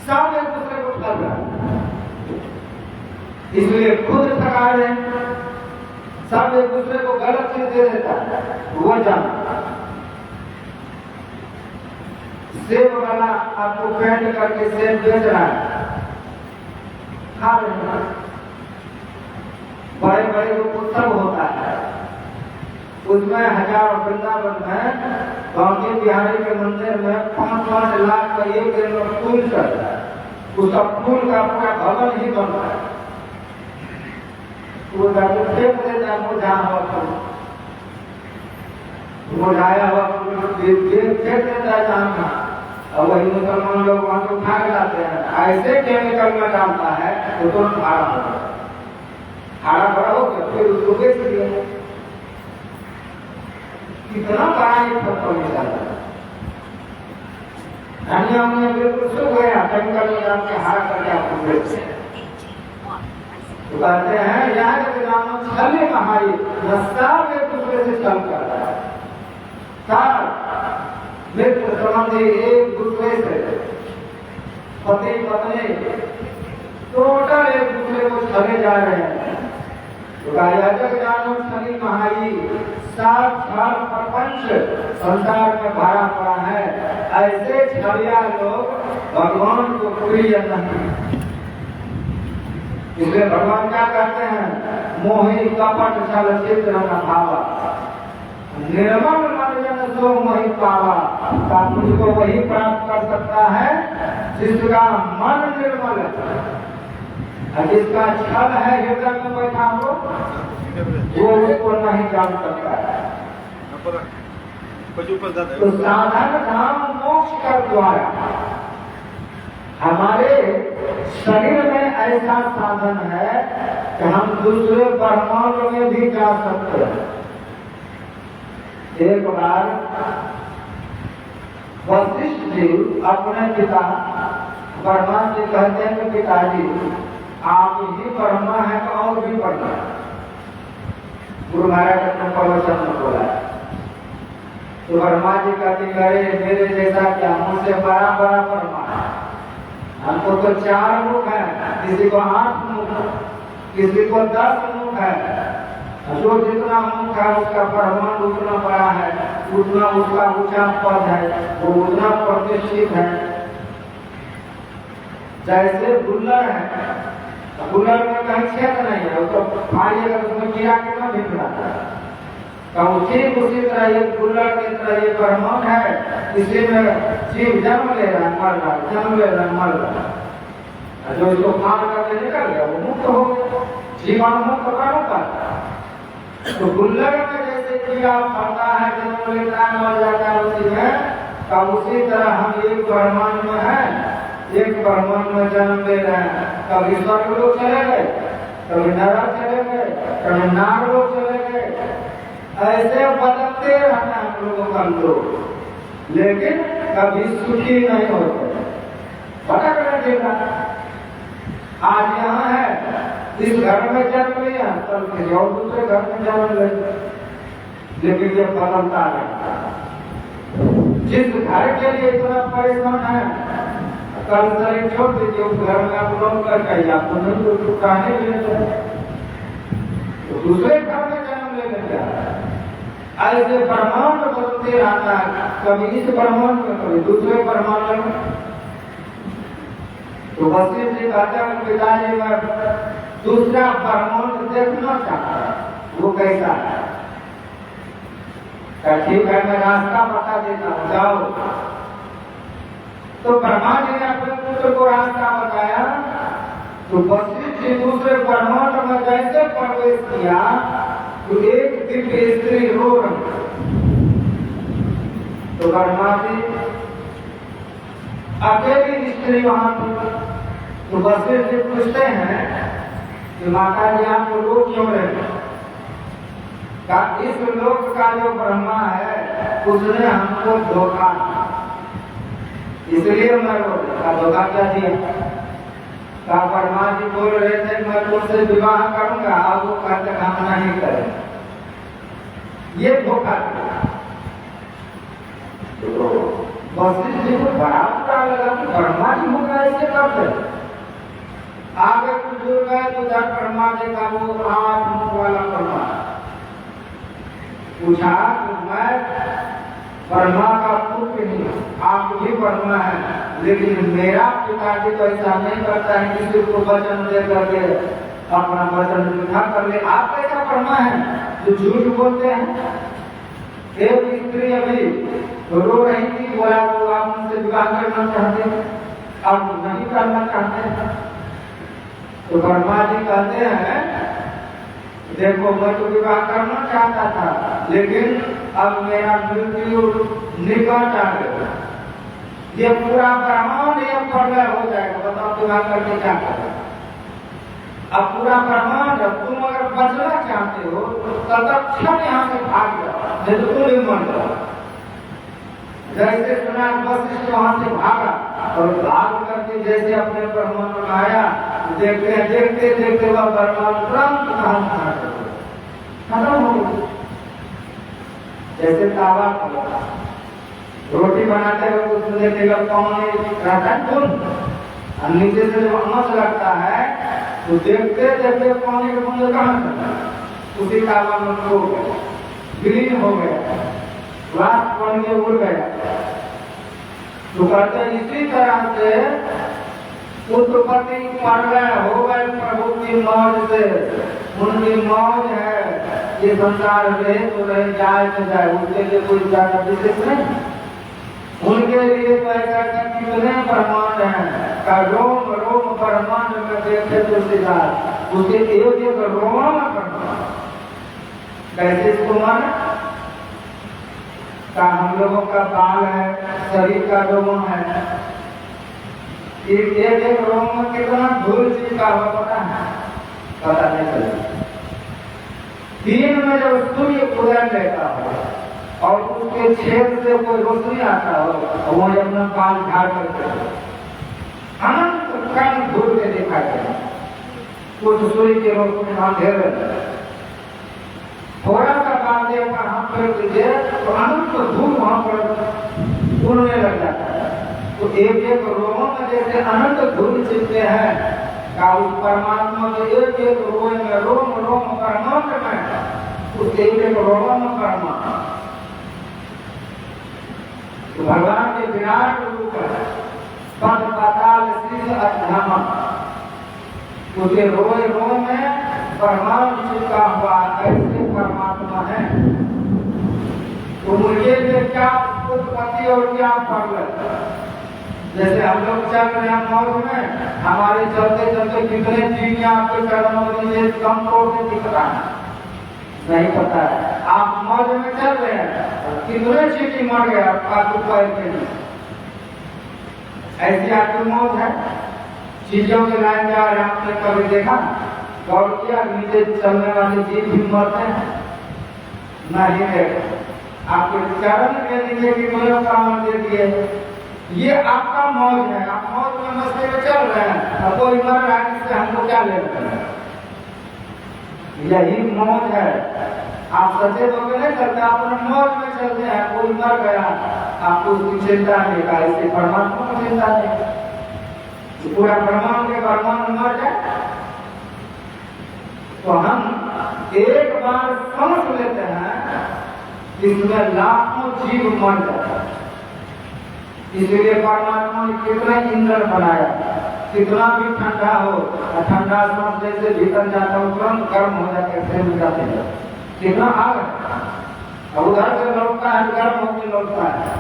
सब एक दूसरे को ठग रहा है, इसलिए खुद ठगा रहे हैं, सब एक दूसरे को गलत चीज दे देता है, वो जानता है। सेब वाला आपको पेंट करके सेब बेच रहा है, खा रहे हैं। बड़े बड़े जो उत्सव होता है, उसमें 1000 वृंदावन में बांके बिहारी के मंदिर में 5-5 लाख का एक दिन में फूल चढ़ता है, उसका फूल का पूरा भवन ही बनता है। वो जाके फेंक देता है, मुरझा हुआ फूल, मुरझाया हुआ फूल फेंक देता है जहाँ, अब वही मुसलमान लोग वहां से उठा के लाते हैं, ऐसे केमिकल में डालता है तो तुरंत हाड़ा हो गया, हाड़ा बड़ा हो गया, फिर उसको बेच दिया। कितना बड़ा एक फल निकालता है, धनिया में बिल्कुल सूख गया, केमिकल में डाल के हाड़ा करके आपको बेच दिया। तो कहते हैं यहाँ के ग्रामों छले महाई नस्तार एक दूसरे से चल कर रहा है, सार मित्र संबंधी एक दूसरे से, पति पत्नी टोटल एक दूसरे को छले जा रहे हैं। तो ग्रामों छली महाई सात साल प्रपंच संसार में भरा पड़ा है, ऐसे छलिया लोग भगवान को प्रिय नहीं। इसलिए भगवान क्या कहते हैं, मोहि कपट छल चित्र न भावा, निर्मल मन जन सो मोहि पावा। का मुझको वही प्राप्त कर सकता है जिसका मन निर्मल है, जिसका छल है हृदय में बैठा हो, वो उसको नहीं जान सकता है। तो साधन धाम मोक्ष का द्वार, हमारे शरीर में ऐसा साधन है कि हम दूसरे परमाणु में भी जा सकते हैं। एक बार वशिष्ठ जी अपने पिता ब्रह्मा जी कहते हैं कि पिताजी आप ही ब्रह्मा है तो और भी ब्रह्मा है। गुरु महाराज अपने प्रवचन में बोला है। तो ब्रह्मा जी कहते अरे मेरे जैसा क्या, मुझसे बड़ा बड़ा ब्रह्मा है, हमको तो 4 मुख है, किसी को 8 मुख, किसी को 10 मुख है। जो जितना मुख है उसका परमाणु उतना बड़ा है, उतना उसका ऊंचा पद है, वो उतना प्रतिष्ठित है। जैसे गुल्लर है, गुल्लर में कहीं छेद नहीं है, तो फाड़िएगा उसमें कीड़ा कितना भी मिलाता है। ठीक उसी तरह ये गुल्लर की तरह ये परमाणु है, इसी में जीव जन्म ले रहा है, मर रहा है, जन्म ले रहा है, मर रहा है। जो इसको फाड़ करके निकल गया वो मुक्त हो गया, जीवाणु मुक्त होता है। तो गुल्लर में जैसे कीड़ा फंसता है, जन्म लेता है, मर जाता है उसी में, तब उसी तरह हम एक परमाणु में है, एक परमाणु में जन्म ले रहे हैं। कभी स्वर्ग लोग चले गए, कभी नरक चले गए, कभी नाग लोग चले गए, ऐसे बदलते रहना हम लोगों का लोग, लेकिन कभी सुखी नहीं होते, भटक रहे। आज यहाँ है, इस घर में जन्म लिया, कल किसी और दूसरे घर में जन्म ले, लेकिन ये बदलता नहीं। जिस घर के लिए इतना परेशान है, कल शरीर छोड़ दीजिए, उस घर में आप लोग कर कहिए आपको नहीं तो चुकाने ले तो दूसरे घर में जन्म ले लेंगे। ऐसे परमाणु बदलते रहता है, कभी इस परमाणु में, कभी दूसरे परमाणु में। तो वशिष्ठ जी कहते हैं पिताजी मैं दूसरा परमाणु देखना चाहता हूँ, वो कैसा है। ठीक है मैं रास्ता बता देता हूँ, जाओ। तो ब्रह्मा जी ने अपने पुत्र को रास्ता बताया। तो वशिष्ठ जी दूसरे परमाणु में जैसे प्रवेश किया तो एक दिव्य स्त्री रो रही। तो ब्रह्मा जी अकेली स्त्री वहां पर। तो वशिष्ठ जी पूछते हैं कि माता जी आप लोग क्यों रहे? का इस लोक का जो ब्रह्मा है उसने हमको धोखा, इसलिए मैं धोखा क्या दिया। का ब्रह्मा जी बोल रहे थे मैं तुमसे विवाह करूंगा, अब वो कहते हम नहीं करें, ये धोखा दिया। तो वशिष्ठ जी को बड़ा बुरा लगा कि ब्रह्मा जी होगा ऐसे करते। आगे कुछ दूर गए तो जब ब्रह्मा जी का वो 8 मुख वाला ब्रह्मा पूछा कि मैं ब्रह्मा का पुत्र नहीं, आप भी ब्रह्मा है, लेकिन मेरा पिताजी तो ऐसा नहीं करता है किसी को वचन दे करके अपना वचन झूठा कर ले। आप कैसा ब्रह्मा है जो झूठ बोलते हैं? एक स्त्री अभी रो रही थी, बोला वो आप उनसे विवाह करना चाहते हैं, आप नहीं करना चाहते। तो ब्रह्मा जी कहते हैं देखो मैं तो विवाह करना चाहता था, लेकिन अब मेरा मृत्यु निकट आ गया, ये पूरा ब्रह्मांड ये प्रलय हो जाएगा, बताओ तुम्हारा करके क्या करेगा? अब पूरा ब्रह्मांड, तुम अगर बचना चाहते हो तो तत्क्षण यहाँ से भाग जाओ, नहीं तो तुम भी मर जाओ। जैसे सुना वशिष्ठ वहां से भागा और भाग करके जैसे अपने ब्रह्मांड में आया, देखते देखते वह ब्रह्मांड तुरंत खत्म हो गया। जैसे तावा रोटी बनाते हुए उसमें देखेगा कौन रहता है और नीचे से जब आंच लगता है तो देखते देखते पानी के बूंद कहाँ करता है, उसी तावा में हो गया, ग्रीन हो गया, ग्लास बन के उड़ गया। तो कहते इसी तरह से उत्पत्ति प्रलय हो गए प्रभु की मौज से, उनकी मौज है। ये संसार रहे तो रहे, जाए तो जाए, उनके लिए कोई ज्यादा विशेष नहीं। उनके लिए तो ऐसा कितने ब्रह्मांड हैं का रोम रोम ब्रह्मांड में देखे तो सिद्धार्थ उसे एक एक रोम ब्रह्मांड कैसे इसको माने का हम लोगों का बाल है, शरीर का रोम है, एक एक रोम में कितना धूल चीज का हुआ पता है, पता नहीं चलता। दिन में जब सूर्य उदय लेता हो और उसके छेद से कोई रोशनी आता हो तो वो अपना बाल झाड़ करके अनंत कण धूल के दिखाई देगा। कुछ सूर्य के रोशनी अंधेरे थोड़ा सा बाल ऊपर हाथ फेर दीजिए तो अनंत धूल वहां पर उड़ने लग जाता है। तो एक एक रोमों में जैसे अनंत धूल चिपते हैं का उस परमात्मा के एक एक रोम में रोम रोम परमात्मा में उस एक एक रोम में परमात्मा तो भगवान के विराट रूप है, पद पाताल शीर्ष अध्यात्म उसे रोए रोए में परमात्मा चिपका हुआ ऐसे परमात्मा है। तो मुझे लिए क्या उत्पत्ति और क्या प्रलय, जैसे हम लोग चल रहे हैं मौज में, हमारे चलते चलते कितने चीटियां आपके चरणों में कम तोड़ के दिख रहा है नहीं पता है। आप मौज में चल रहे हैं, कितने चीटी मर गए आपको पैर के लिए, ऐसी आपकी मौज है। चीजों के लाइन जा रहे हैं, आपने कभी देखा गौर किया नीचे चलने वाले जीव भी मरते हैं नहीं है। आपके चरण के नीचे की कोई काम दे दिए, ये आपका मौज है, आप मौज में मस्ती में चल रहे हैं, अब कोई मर रहा है इससे हमको क्या लेना है, यही मौज है। आप सचेत होकर नहीं चलते, अपने मौज में चलते हैं, कोई मर गया आपको उसकी चिंता नहीं का, इससे परमात्मा को चिंता नहीं, तो पूरा ब्रह्मांड के ब्रह्मांड मर जाए। तो हम एक बार समझ लेते हैं इसमें लाखों जीव मर जाता है, इसलिए परमात्मा ने कितना ईंधन बनाया, कितना भी ठंडा हो, ठंडा सांस जैसे भीतर जाता है तुरंत गर्म हो जाते हैं, कितना आग है, अब उधर से लौटता है गर्म होकर लौटता है,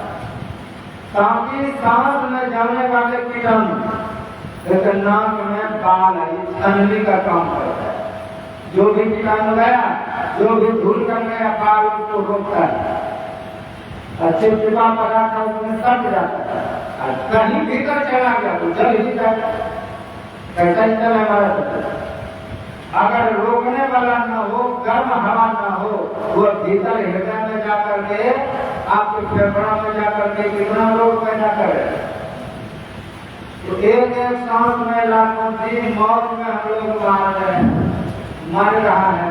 ताकि सांस में जाने वाले कीटाणु जैसे नाक में बाल है, ये छानने का काम करता है, जो भी कीटाणु गया, जो भी धूल कर गया बाल उसको रोकता है, अच्छे चिपा पदार्थ उसमें सट जाता है, कहीं भीतर चला गया तो जल ही जाता है, कैसा ही चल हमारा। अगर रोकने वाला न हो, गर्म हवा न हो, वो भीतर हृदय में जाकर के आपके फेफड़ा में जाकर के कितना रोग पैदा करे। तो एक एक सांस में लाखों दिन मौत में हम लोग मर रहा है।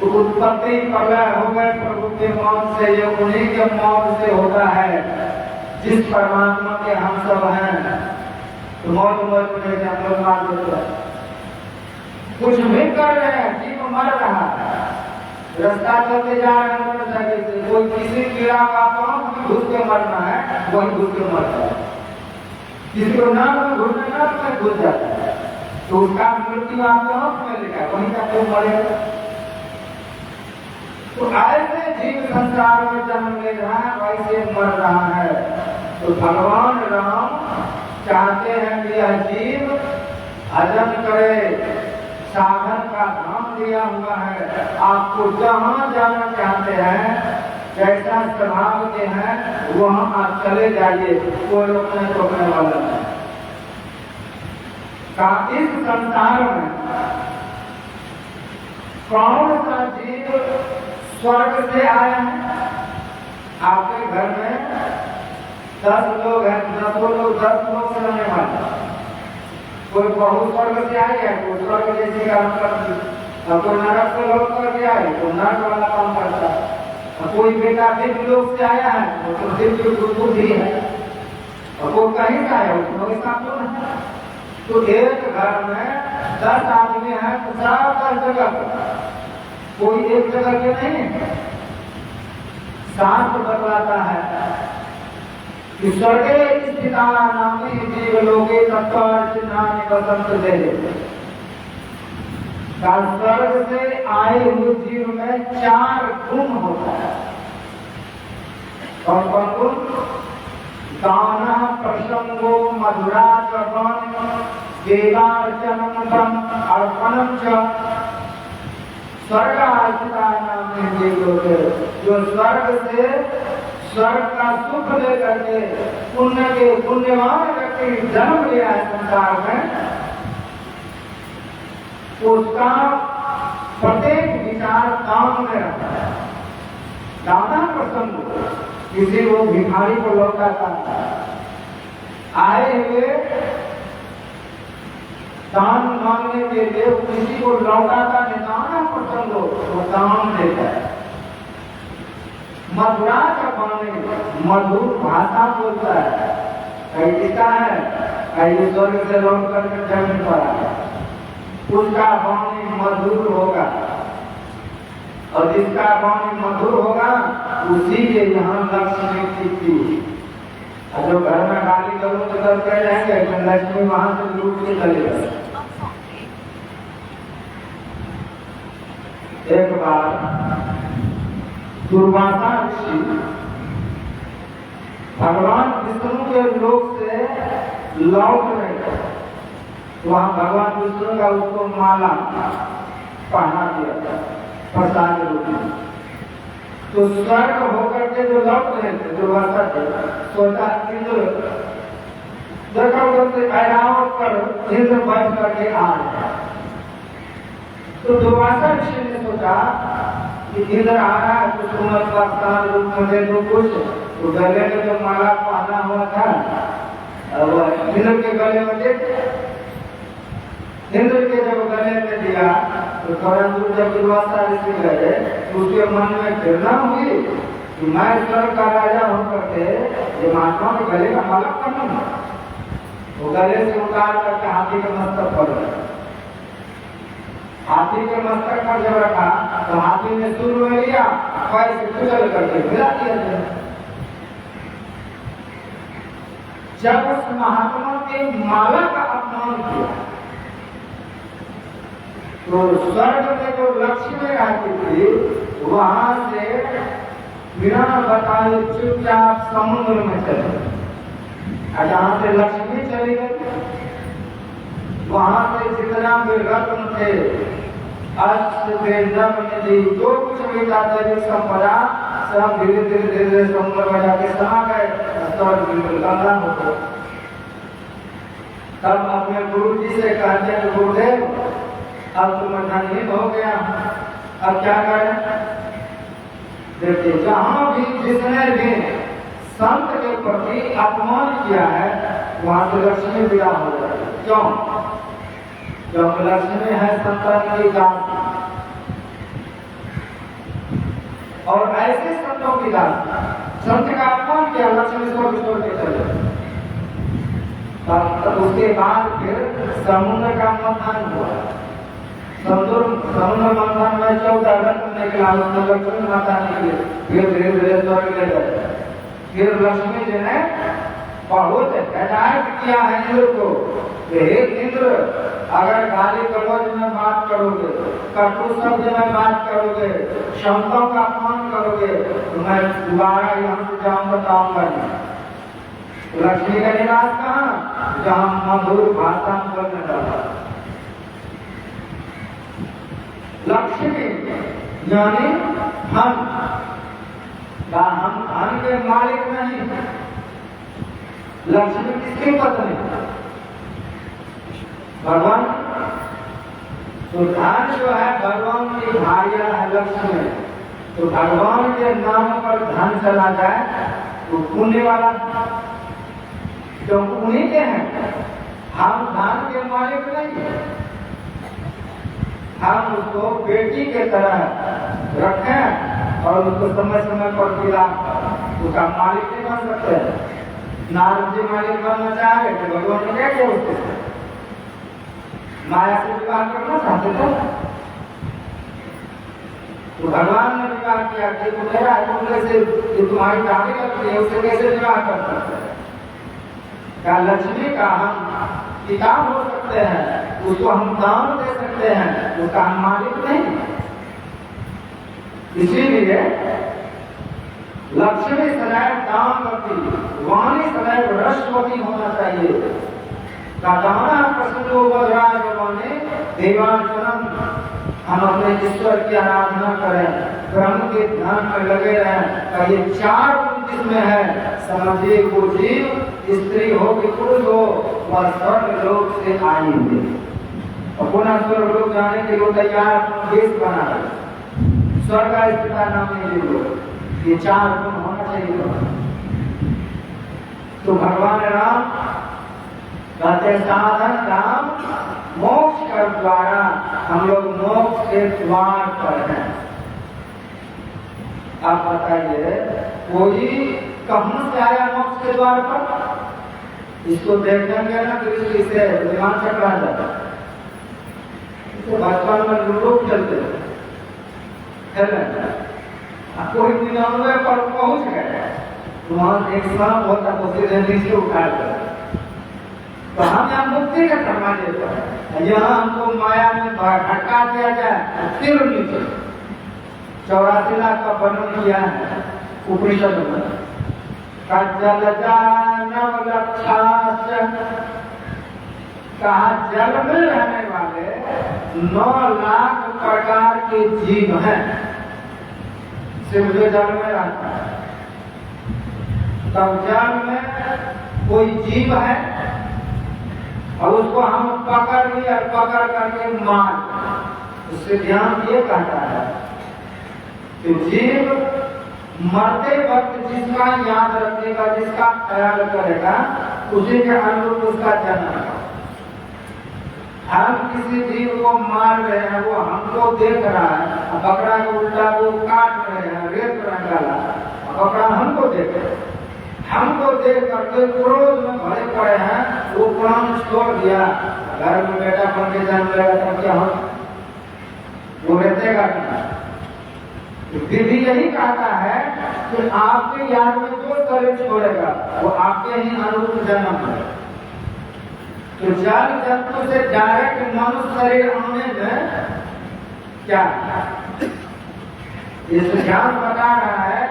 तो उत्पत्ति प्रलय हो गए प्रभु के मौत से, ये उन्हीं के मौत से होता है जिस परमात्मा के हम सब हैं। तो मौत में हम लोग मार देते हैं, कुछ भी कर रहे हैं, जीव मर रहा है, रास्ता चलते जा रहे हैं मोटरसाइकिल से, कोई किसी कीड़ा का पांव में घुस के मरना है वही घुस के मरता है, किसी को नाक में घुसने नाक में घुस जाता है, तो उसका मृत्यु आपके हाथ में लिखा है, वहीं का क्यों मरेगा। तो ऐसे जीव संसार में जन्म ले रहा है, वैसे मर रहा है। तो भगवान राम चाहते हैं कि यह जीव भजन करे, साधन का धाम दिया हुआ है, आपको जहाँ जाना चाहते हैं जैसा स्वभाव के हैं वहां आप चले जाइए, कोई रोकने टोकने वाला नहीं। का इस संसार में कौन सा जीव स्वर्ग से आया है? आपके घर में 10 लोग हैं, 10 लोग 10 लोग से रहने वाले। कोई बहुत स्वर्ग से आए है, कोई स्वर्ग जैसी काम करती, और कोई नरक से लौट करके आए तो नरक वाला काम करता है, और कोई बेटा दिव्य लोग से आया है तो दिव्य बुद्धि है, और कोई कहीं का है उसमें इसका कौन है? तो एक घर में 10 आदमी हैं तो सब 10 जगह पर, कोई एक जगह के नहीं है। शास्त्र बतलाता है कि स्वर्गे स्थिता नामी जीव लोके तत्वार्चनानि वसंत दे। स्वर्ग से आए हुए जीव में 4 गुण होता है। कौन कौन गुण? दान, प्रसंगो, मधुराचरण, देवार्चनम, अर्पणम च। स्वर्ग आस्था नाम जो स्वर्ग से स्वर्ग का सुख लेकर के पुण्य के पुण्यवान व्यक्ति जन्म लिया है संसार में, उसका प्रत्येक विचार काम में रहता है। दाना प्रसंग, किसी को भिखारी को लौटाता आए हुए दान मांगने के लिए किसी को लौटाता निदान प्रसंग हो तो दान देता है। मधुरा का पानी, मधुर भाषा बोलता है, कहीं लिखा है कहीं स्वर्ग से लौट करके जमीन पर आया, उसका वाणी मधुर होगा, और जिसका वाणी मधुर होगा उसी के यहाँ लक्ष्मी टिकती। जो घर में गाली करूँ तो सब कह जाएंगे लक्ष्मी वहां से लूट के चले गए। एक बार दुर्वासा ऋषि भगवान विष्णु के लोक से लौट रहे थे, वहां भगवान विष्णु का उसको माला पहना दिया था प्रसाद रूप में। तो स्वर्ग होकर के जो लौट रहे थे दुर्वासा थे, सोचा इंद्र देखा उधर से ऐरावत पर इंद्र बैठ करके आ रहे। तो दुर्वासा ऋषि ने सोचा कि इंद्र आ रहा है कुछ उम्र प्रस्थान रूप में दे दो कुछ। तो गले में जो माला पहना हुआ था अब इंद्र के गले में दे, इंद्र के जब गले में दिया तो थोड़ा दूर जब दुर्वासा ऋषि गए तो उसके मन में प्रेरणा हुई कि मैं स्वर्ग का राजा होकर के ये महात्मा के गले का माला पहनूंगा। वो गले से उतार करके हाथी के मस्तक पर रखा। हाथी के मस्तक पर जब रखा तो हाथी ने सुर में लिया, पैर से कुचल करके मिला दिया। जब उस महात्मा के माला का अपमान किया तो स्वर्ग में जो लक्ष्मी रहती थी वहां से बिना बताए चुपचाप समुद्र में चले। जहाँ से लक्ष्मी चली गई वहां से जितना भी रत्न थे, अष्ट निधि जो कुछ भी दादाजी संपदा सब धीरे धीरे धीरे समुद्र में जाके समा गए। स्वर्ग बिल्कुल गंगा हो गया। तब अपने गुरु जी से कहते हैं गुरुदेव अब तुम धनी हो गया, अब क्या करें? देखिए जहां भी जिसने भी संत के प्रति अपमान किया है वहां से लक्ष्मी विदा हो जाए। क्यों? जब लक्ष्मी है संतान की दास, और ऐसे संतों की दास, संत का अपमान किया लक्ष्मी को छोड़ के चले। तब उसके बाद फिर समुद्र का मंथन हुआ। समुद्र मंथन में 14 रत्न निकला, उसमें लक्ष्मी माता निकली। फिर धीरे धीरे स्वर्ग ले गए। फिर लक्ष्मी जी ने बहुत हिदायत किया है इंद्र को, हे इंद्र अगर गाली गलौज में बात करोगे, कटु शब्द में बात करोगे, शब्दों का अपमान करोगे तो मैं दोबारा यहाँ से जाऊंगा बताऊंगा नहीं। लक्ष्मी का निवास कहाँ? जहाँ मधुर भाषा बोलने लगा। लक्ष्मी यानी धन, हम धन के मालिक नहीं, लक्ष्मी किसकी पत्नी? भगवान। तो धन जो है भगवान की भार्या है लक्ष्मी। तो भगवान के नाम पर धन चला जाए तो पुण्य वाला, क्यों उन्हीं के हैं। हम धन के मालिक नहीं, हम उसको बेटी के तरह रखें और उसको समय समय पर पिला, उसका मालिक नहीं बन सकते। नारद जी मालिक बनना चाह रहे थे, भगवान ने क्या किया उसके? माया से विवाह करना चाहते थे, तो भगवान ने विवाह किया कि तुम मेरा है, तुम कैसे, तुम्हारी दादी लगती है, उससे कैसे विवाह कर सकते हैं? क्या लक्ष्मी का हम पिता हो सकते हैं, उसको हम दान दे सकते हैं, उसका हम मालिक नहीं। इसीलिए लक्ष्मी सदैव दान करती, वाणी सदैव रसवती होना चाहिए। दाना प्रसन्न वज्राज भगवाने देवाचरण, हम अपने ईश्वर की आराधना करें, ब्रह्म के ध्यान में लगे रहें। ये चार गुण जिसमें है, समझिए वो जीव स्त्री हो कि पुरुष हो, वह स्वर्ग लोक से आएंगे और पुनः स्वर्ग लोक जाने के लिए तैयार देश बना है। स्वर्ग का स्थिता नाम नहीं लो, ये चार गुण होना चाहिए। तो भगवान राम कहते साधन राम मोक्ष का द्वारा, हम लोग मोक्ष के द्वार पर हैं। आप बताइए कोई कहां से आया मोक्ष के द्वार पर? इसको देखेंगे ना तो इसे दिमाग चकरा जाता है। बचपन में लूडो खेलते कोई 99 पर पहुंच गए, वहां एक सांप होता तो सीधे नीचे उठा कर, तो हम यहाँ मुक्ति का धर्मा देते हैं। यहाँ हमको माया में भटका दिया जाए, फिर नीचे 84 लाख का वर्णन किया है उपनिषद में। कहा जल में रहने वाले 9 लाख प्रकार के जीव हैं, सिर्फ जो जल में रहता है। तब जल में कोई जीव है और उसको हम पकड़ लिया, पकड़ करके मार, उससे ध्यान ये कहता है कि जीव मरते वक्त जिसका याद रखेगा, जिसका ख्याल करेगा, उसी के अनुरूप उसका जन्म होगा। हम किसी जीव को मार रहे हैं, वो हमको देख रहा है, बकरा को उल्टा वो काट रहे हैं, रेत रहे गला, बकरा हमको देख रहे हैं। हमको देख करके क्रोध में भरे पड़े हैं, वो प्राण छोड़ दिया। घर में बेटा बन के जन्म लेगा तब क्या हो, वो रहतेगा क्या? विधि यही कहता है कि आपके याद में जो शरीर छोड़ेगा वो आपके ही अनुरूप जन्म है। तो जल जंतु से डायरेक्ट मनुष्य शरीर आने में क्या इस ज्ञान बता रहा है,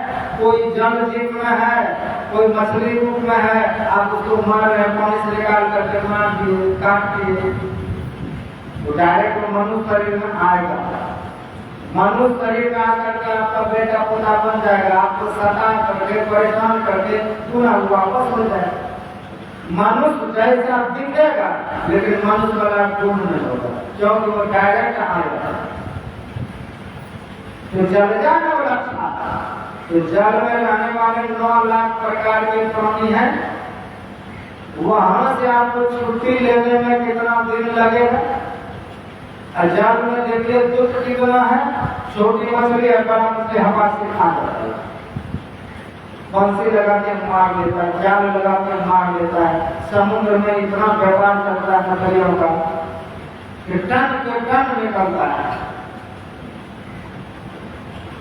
कोई जल जीव में है, कोई मछली रूप में है, आप उसको मार रहे हैं, पानी से निकाल करके मार दिए, काट दिए, तो डायरेक्ट मनुष्य शरीर में आएगा। मनुष्य शरीर में आकर के आपका बेटा पोता बन जाएगा, आपको सता करके परेशान करके पुनः वापस हो जाएगा। मनुष्य जैसा दिखेगा लेकिन मनुष्य वाला गुण नहीं होगा, क्योंकि वो डायरेक्ट आएगा। तो जल जाना वाला था, तो जल में रहने वाले 9 लाख प्रकार के प्राणी हैं। वहां से आपको छुट्टी लेने में कितना दिन लगेगा? जल में देखिए दुख कितना है, छोटी मछली है, बड़ा मछली हवा से खा जाता है, बंसी लगा के मार देता है, जाल लगा के मार देता है। समुद्र में इतना व्यवहार चलता है मछलियों का, टन के टन निकलता है।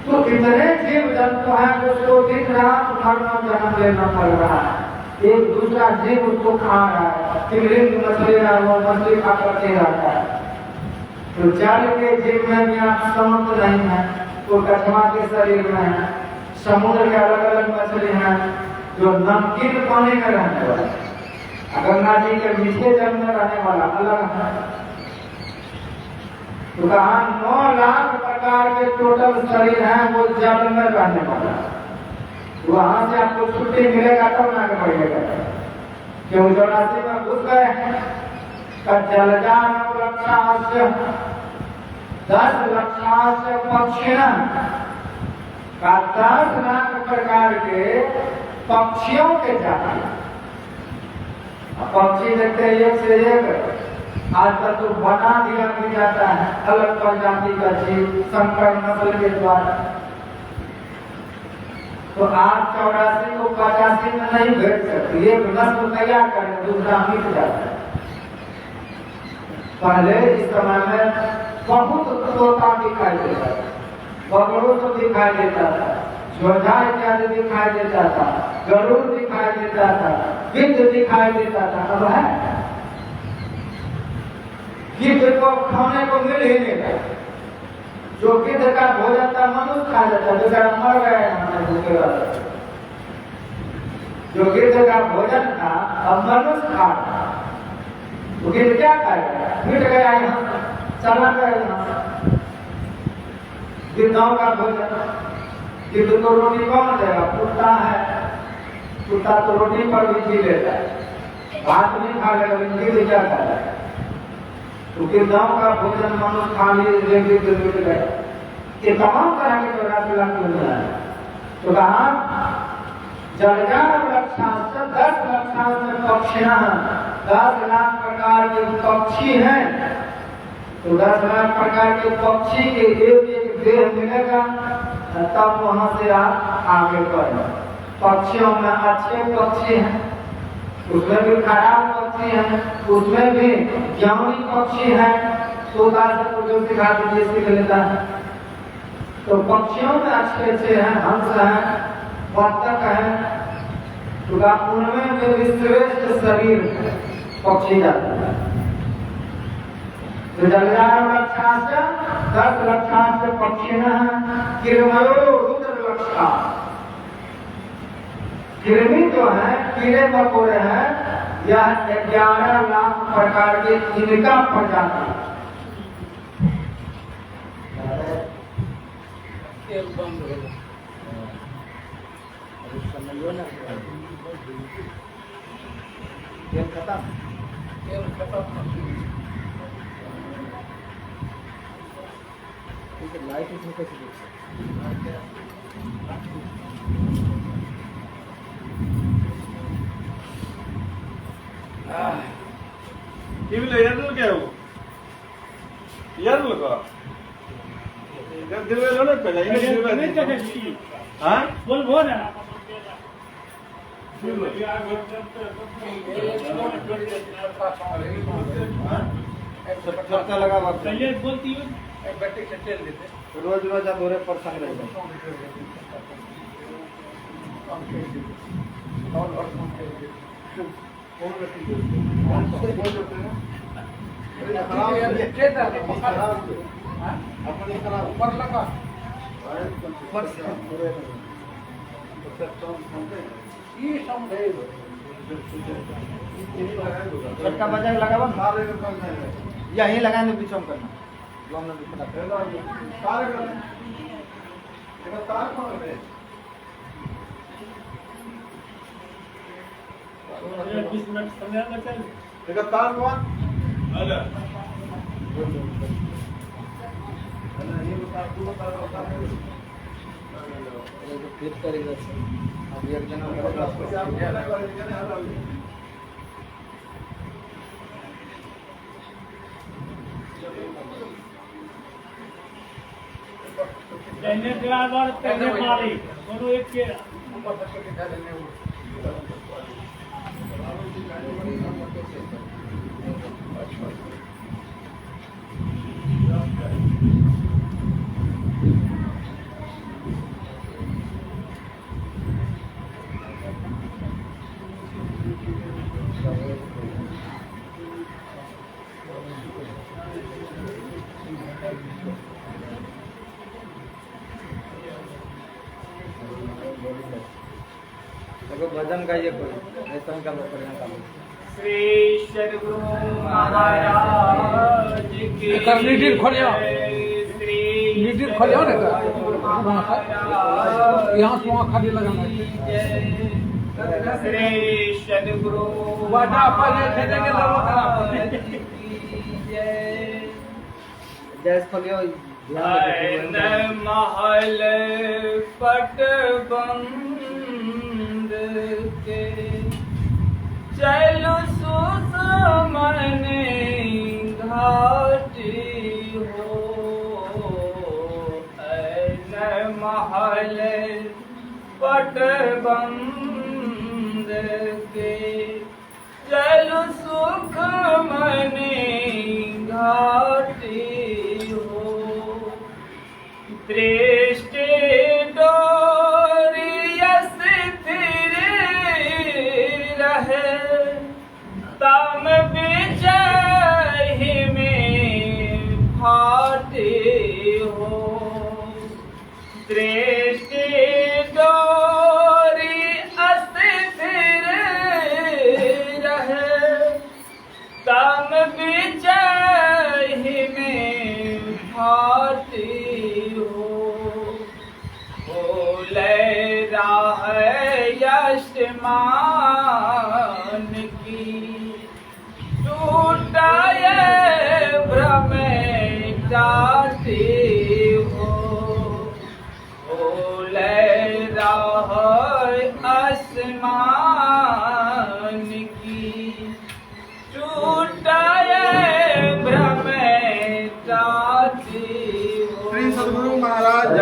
तो कितने जीव जंतु हैं उसको दिन रात मरना जन्म लेना पड़ रहा है, एक दूसरा जीव उसको खा रहा है। तिमिंग मछली है, वो मछली खा करके रहता है। तो जल के जीव में भी आप समझ नहीं है, तो कछुआ के शरीर में है। समुद्र के अलग अलग मछली हैं जो नमकीन पानी में रहने वाला, गंगा जी के मीठे जल में रहने वाला अलग है। तो कहा 9 लाख प्रकार के टोटल शरीर हैं, वो जल में रहने वाला। वहां से आपको छुट्टी मिलेगा तब ना आगे बढ़िएगा। क्यों 84 में घुस गए जलजान लक्षांश 10 लक्षांश पक्षिण का 10 लाख प्रकार के पक्षियों के जाति। पक्षी देखते हैं एक से एक, आजकल तो बना दिया भी जाता है अलग प्रजाति का जीव संकर नस्ल के द्वारा। तो आप 84 को 85 में नहीं भेज सकते, एक नस्ल तैयार करें दूसरा मिट जाता है। पहले इस समय में बहुत तोता दिखाई देता था, बगड़ों तो दिखाई देता था, झोझा इत्यादि दिखाई देता था, गरुड़ दिखाई देता था, गिद्ध दिखाई देता था। अब है गिद्ध को खाने को मिल ही नहीं रहा। जो गिद्ध का भोजन था मनुष्य खा जाता, बेचारा मर गए। जो गिद्ध का भोजन था अब मनुष्य खा रहा। तो गिद्ध क्या खाएगा? मिट गया यहाँ, चला गया यहाँ। गिद्धों का भोजन, गिद्ध को रोटी कौन देगा? कुत्ता है, कुत्ता तो रोटी पर भी जी लेता है, भात नहीं खा लेगा, गिद्ध क्या खाएगा? तो गिद्धों का भोजन मनुष्य खा लिए, गिद्ध मिट गए। ये तमाम तरह के 84 लाख दुनिया है। तो कहा जलजान लक्षांश 10 लक्षांश पक्षिण 10 लाख प्रकार के पक्षी हैं। तो 10 लाख प्रकार के पक्षी के एक एक देह मिलेगा, तब वहां से आप आगे बढ़े। पक्षियों में अच्छे पक्षी हैं, उसमें भी खराब पक्षी हैं, उसमें भी ज्ञानी पक्षी हैं। तोता से जो सिखा दीजिए सीख लेता है। तो पक्षियों में अच्छे अच्छे हैं, हंस हैं, बत्तख है, तो उनमें जो श्रेष्ठ शरीर पक्षी जाता है। तो जलजान लक्षांश 10 लक्षांश पक्षिण किरमयो रुद्र लक्षांश। किरमी जो है कीड़े मकोड़े हैं, यह 11 लाख प्रकार के इनका प्रजाति। लाइट इसमें कैसे टीवीला एअरटेल काय हो एअरटेल का दिलेलो ना पहिला इंग्लिश हां बोल बोल ना सबका लगा बात पहले बोलती हो बैटरी से तेल देते रोज रोज आप बोरे पर संग रहते छटका बजा लगा यहीं लगाने पीछे करना फिर करेगा अब एक जना पहले ड्राइवर पहले मालिक दोनों एक के भजन गाइए कोई ऐसा का परिणाम श्री सद्गुरु महाराज की लीडर खोलियो श्री लीडर खोलियो ना यहाँ से वहाँ खाली लगाना श्री सद्गुरु महल पट बंद के चलो सुमन घाटी हो महल पट बंद के चलो सुख मने घाटी हो दृष्टि डोरियस स्थिर रहे तम विजय में फाटे हो दृष्टि डोरी अस्थिर रहे तम विजय में फाटी हो बोले राह यशमान की टूटाए भ्रम जाती हो आसमान की टूटाए भ्रम जाती हो श्री सद्गुरु महाराज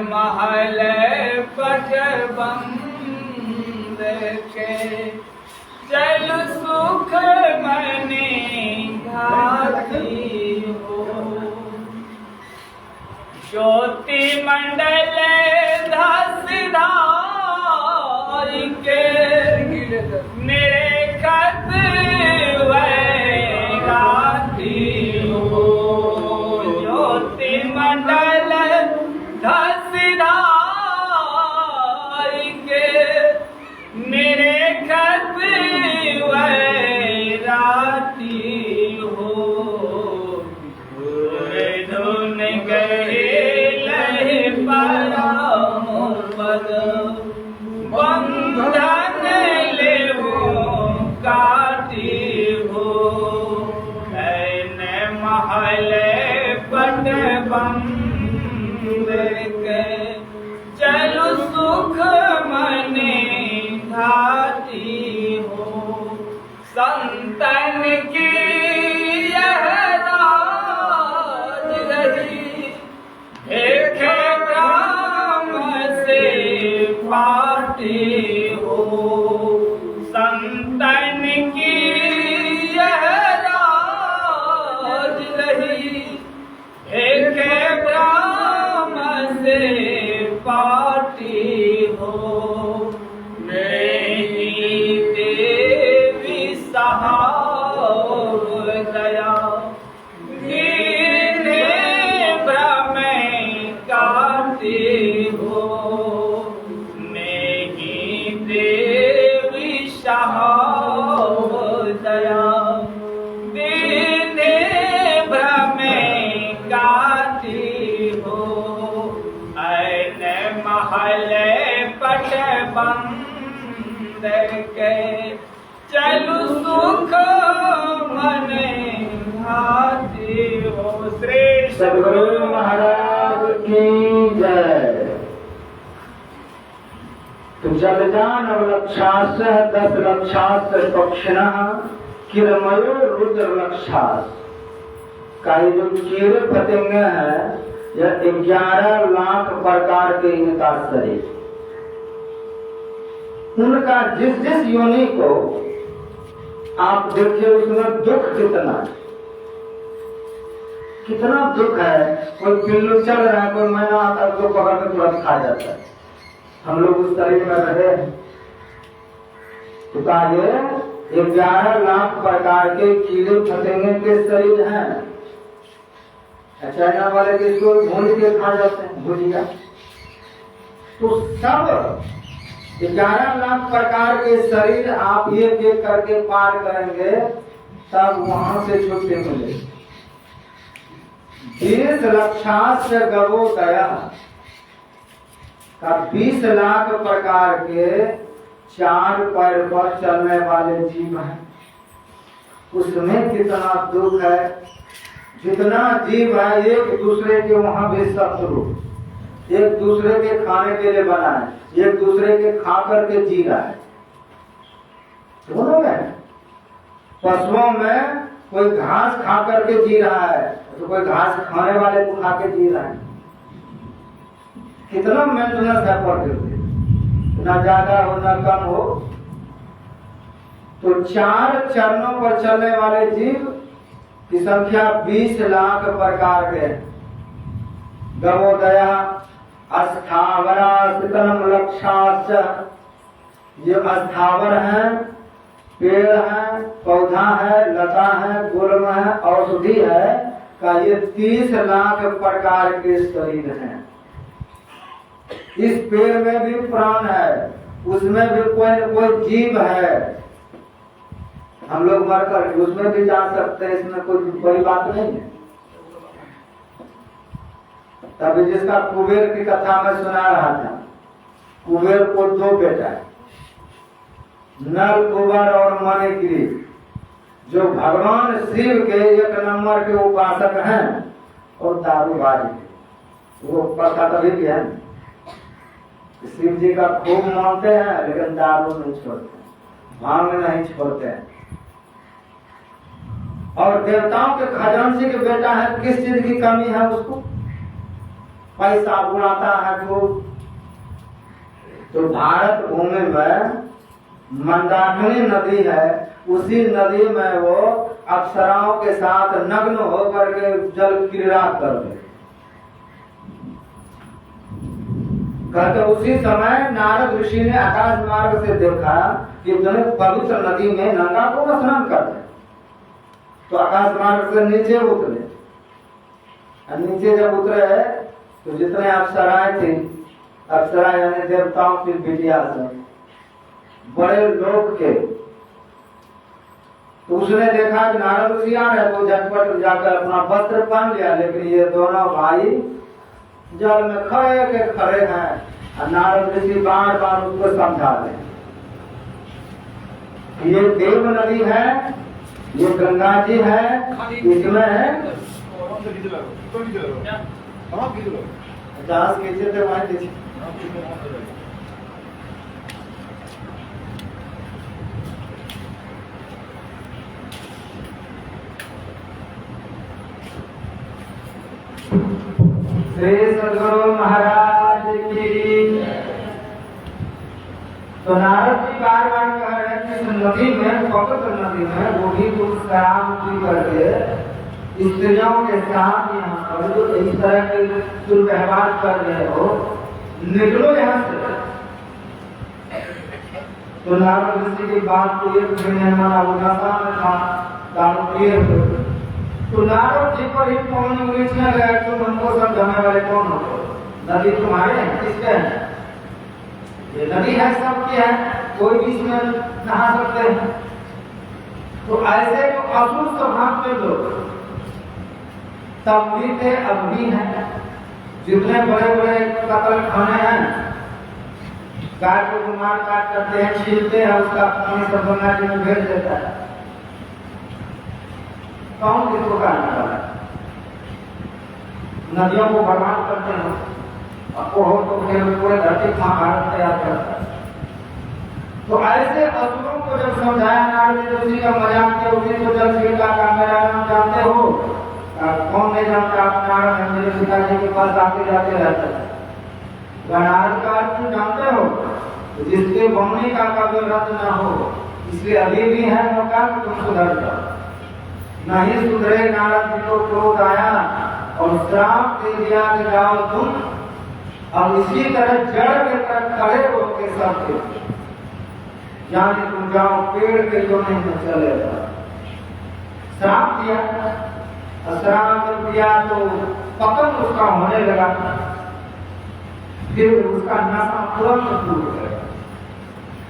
महल पट बंद के चल सुख मने घाती हो ज्योति मंडल धसधार के मेरे खत वैराती हो ज्योति मंडल धसधार के मेरे खत वैराती हो धुन गए बंधन ले काटी हो महल पट बंद के चलो सुख मने घाटी हो संतन की यह राज रही एक पाटी हो संतन की यह राज रही एक ब्राह्म से पाटी हो नहीं देवी सहाय दया दीने ब्रह्म काटी हो दया दीने भ्रम गाती हो महल पट बंद के चलु सुख मन घाती हो श्री सद्गुरु महाराज की जय। जलजान लक्षास 10 लक्षास पक्षिणः किरमयो रुद्र लक्षास का ये जो कीड़े पतंगे हैं यह 11 लाख प्रकार के इनका शरीर उनका जिस जिस योनि को आप देखिए उसमें दुख कितना दुख है। कोई पिल्लू चल रहा है कोई मैना आता है तो पकड़ के तुरंत खा जाता है। हम लोग उस शरीर में रहे तो ये 11 लाख प्रकार के कीड़े फतिंगे के शरीर हैं। चाइना वाले के इसको भून के खा जाते हैं भुजिया। तो सब 11 लाख प्रकार के शरीर आप एक एक करके पार करेंगे तब वहां से छुट्टी मिलेगी। 20 लक्षास्य गवोदया का 20 लाख प्रकार के 4 पैर पर चलने वाले जीव हैं। उसमें कितना दुख है, जितना जीव है एक दूसरे के वहां भी शत्रु, एक दूसरे के खाने के लिए बना है, एक दूसरे के खा करके जी रहा है। दोनों में पशुओं में कोई घास खा करके जी रहा है तो कोई घास खाने वाले को खा के जी रहा है। कितना मेंटेनेंस है प्रकृति, ना ज्यादा हो ना कम हो। तो 4 चरणों पर चलने वाले जीव की संख्या 20 लाख प्रकार के। गवोदया अस्थावरा शीतलम लक्षाश्च, ये अस्थावर है, पेड़ है, पौधा है, लता है, गुल्म है, औषधि है का ये 30 लाख प्रकार के शरीर हैं। इस पेड़ में भी प्राण है, उसमें भी कोई न कोई जीव है। हम लोग मरकर उसमें भी जा सकते हैं, इसमें कोई बड़ी बात नहीं है। तभी जिसका कुबेर की कथा में सुना रहा था, कुबेर को 2 बेटा है, नल कुबर और मणिगिरी, जो भगवान शिव के 1 नंबर के उपासक हैं और दारूबाज। वो पता तभी भी है, शिव जी का खूब मानते हैं लेकिन दारू नहीं छोड़ते, भांग नहीं छोड़ते हैं। और देवताओं के खजांची के बेटा है, किस चीज की कमी है उसको, पैसा उड़ाता है खूब। तो भारत भूमि में मंदाकिनी नदी है, उसी नदी में वो अप्सराओं के साथ नग्न होकर के जल क्रीड़ा कर दे। कहते उसी समय नारद ऋषि ने आकाश मार्ग से देखा कि इतने पवित्र नदी में नंगा को स्नान करते। तो आकाश मार्ग से नीचे उतरे, और नीचे जब उतरे तो जितने अप्सराएं थी, अप्सरा यानी देवताओं की बिटिया सब बड़े लोग के, तो उसने देखा कि नारद ऋषि आ रहे, तो झटपट जाकर अपना वस्त्र पहन लिया। लेकिन ये दोनों भाई जल में खड़े के खड़े हैं, और नारद ऋषि बार बार उसको समझा रहे। ये देव नदी है, ये गंगा जी है, इसमें जहाज खींचे थे वहां खींचे। श्री सद्गुरु महाराज की। तो नारद जी बार बार कह रहे हैं कि नदी में, पवित्र नदी में, वो भी कुछ शराब पी करके स्त्रियों के साथ यहाँ पर जो इस तरह के दुर्व्यवहार कर रहे हो, निकलो यहाँ से। तो नारद ऋषि की बात को एक मना उठाता तो नारद जी पर ही कौन उलझने गया, तुम हमको समझाने वाले कौन हो? नदी तुम्हारे किसके हैं? ये नदी है, सबकी है, कोई भी इसमें नहा सकते हैं। तो ऐसे जो असुर स्वभाव के लोग तब भी थे, अब भी हैं। जितने बड़े बड़े कतल खाने हैं, गाय को मार काट करते हैं, छीलते हैं, उसका पानी सब बना के भेज देता है। कौन किसको काटने वाला है? नदियों को बर्बाद करते हैं, आपको हो तो फिर पूरे धरती महाभारत तैयार करता है। तो ऐसे असुरों को जब समझाया नारद ऋषि का मजाक किया, उसी को जल छिड़का का मेरा नाम जानते हो? कौन नहीं जानता? आप नारद मेरे पिताजी के पास आते जाते रहते हैं। नारद का अर्थ जानते हो? जिसके बोलने का कभी रद्द न हो, इसलिए अभी भी है मौका कि तुम सुधर जाओ। नहीं सुधरे नारद जी को क्रोध आया और श्राप दे दिया कि जाओ तुम अब इसी तरह जड़ के तरफ खड़े होके सबके जाने तुम जाओ, पेड़ के कोने में चले जाओ। श्राप दिया, श्राप दिया तो पतन उसका होने लगा, फिर उसका नशा तुरंत टूट गया।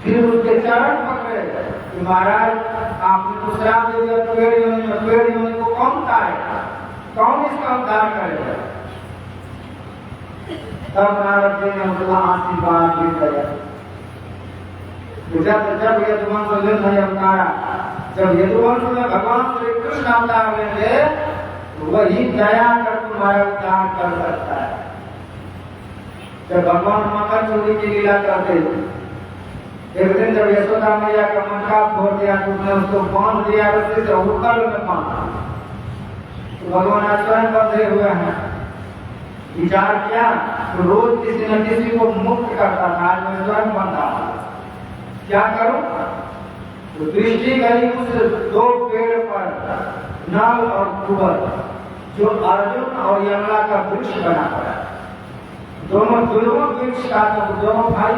फिर उसके चरण पकड़े कि महाराज आपने तो श्राप दे दिया, पेड़ योनि को कौन उतारेगा? कौन इसका उद्धार करेगा? तब नारद जी ने उनका आशीर्वाद दे दिया। जब यदुवंश में अवतारा, जब यदुवंश में भगवान श्री कृष्ण अवतार लेंगे तो वही दया कर तुम्हारा उद्धार कर सकता है। जब भगवान मकर चोरी की लीला करते एक दिन जब यशोदा मैया का मटका फोड़ दिया तो उसने उसको बांध दिया रस्सी से उकल में बांधा। तो भगवान स्वयं बंधे हुए हैं। विचार किया तो रोज किसी न किसी को मुक्त करता था, आज मैं स्वयं बंधा क्या करूं? तो दृष्टि गई उस दो पेड़ पर नल और कुबर जो अर्जुन और यमला का वृक्ष बना पड़ा। दोनों वृक्ष का तो दोनों भाई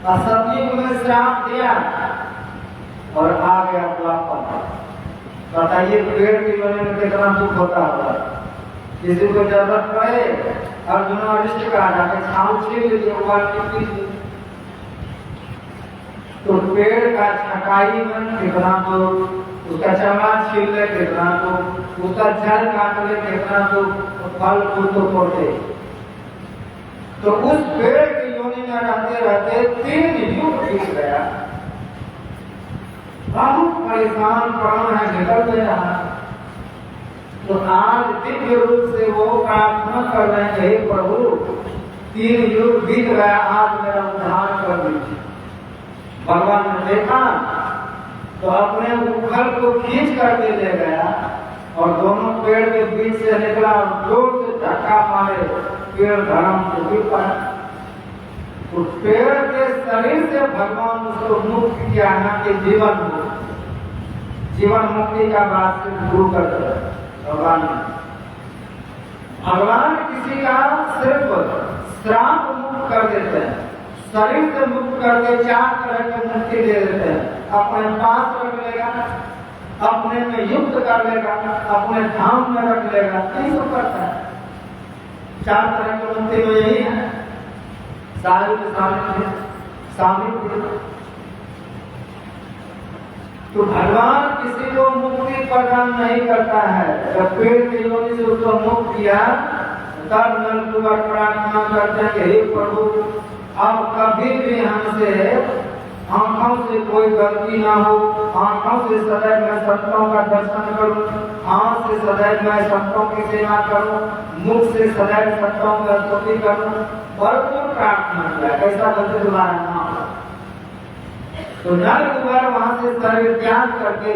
सतयुग में श्राप दिया और आ गया द्वापर। बताइए पेड़ के बने में कितना दुख होता होगा। किसी को जरूरत पड़े अर्जुन अरिष्ट का जाके छाल छीन लीजिए, तो पेड़ का छटाई में कितना तो उसका चमड़ा छीन ले, कितना तो उसका जल काट ले, कितना तो फल फूल तो तोड़ते। तो उस पेड़ की योनि में रहते रहते 3 युग बीत गया। बहुत परेशान प्राण है, निकल गया। तो आज दिव्य रूप से वो प्रार्थना कर रहे हैं, हे प्रभु 3 युग बीत गया, आज मेरा उद्धार कर दीजिए। भगवान ने देखा तो अपने उखल को खींच करके ले गया और दोनों पेड़ के बीच से निकला और जोर से धक्का मारे, पेड़ धर्म से गिर पड़ा। तो पेड़ के शरीर से भगवान उसको मुक्त किया ना कि जीवन मुक्ति का बात से शुरू कर दिया भगवान किसी का सिर्फ श्राप मुक्त कर देते हैं, शरीर से मुक्त करके 4 तरह की मुक्ति दे देते हैं। अपने पास रख लेगा, अपने में युक्त कर लेगा, अपने धाम में रख लेगा, यही सब करता है। 4 तरह की मुक्ति में यही है, सामिप्य। तो भगवान किसी को मुक्ति प्रदान नहीं करता है। जब पेड़ की योनि से उसको मुक्त किया तब नलकुबर प्रार्थना करते हैं कि हे प्रभु अब कभी भी हमसे आंखों से कोई गलती ना हो, आंखों से सदैव मैं संतों का दर्शन करूं, हाथ से सदैव मैं संतों की सेवा करूं, मुख से सदैव संतों का स्तुति करूं। भरपूर प्रार्थना किया, कैसा गलती दोबारा ना हो। तो नलकुबर वहां से शरीर त्याग करके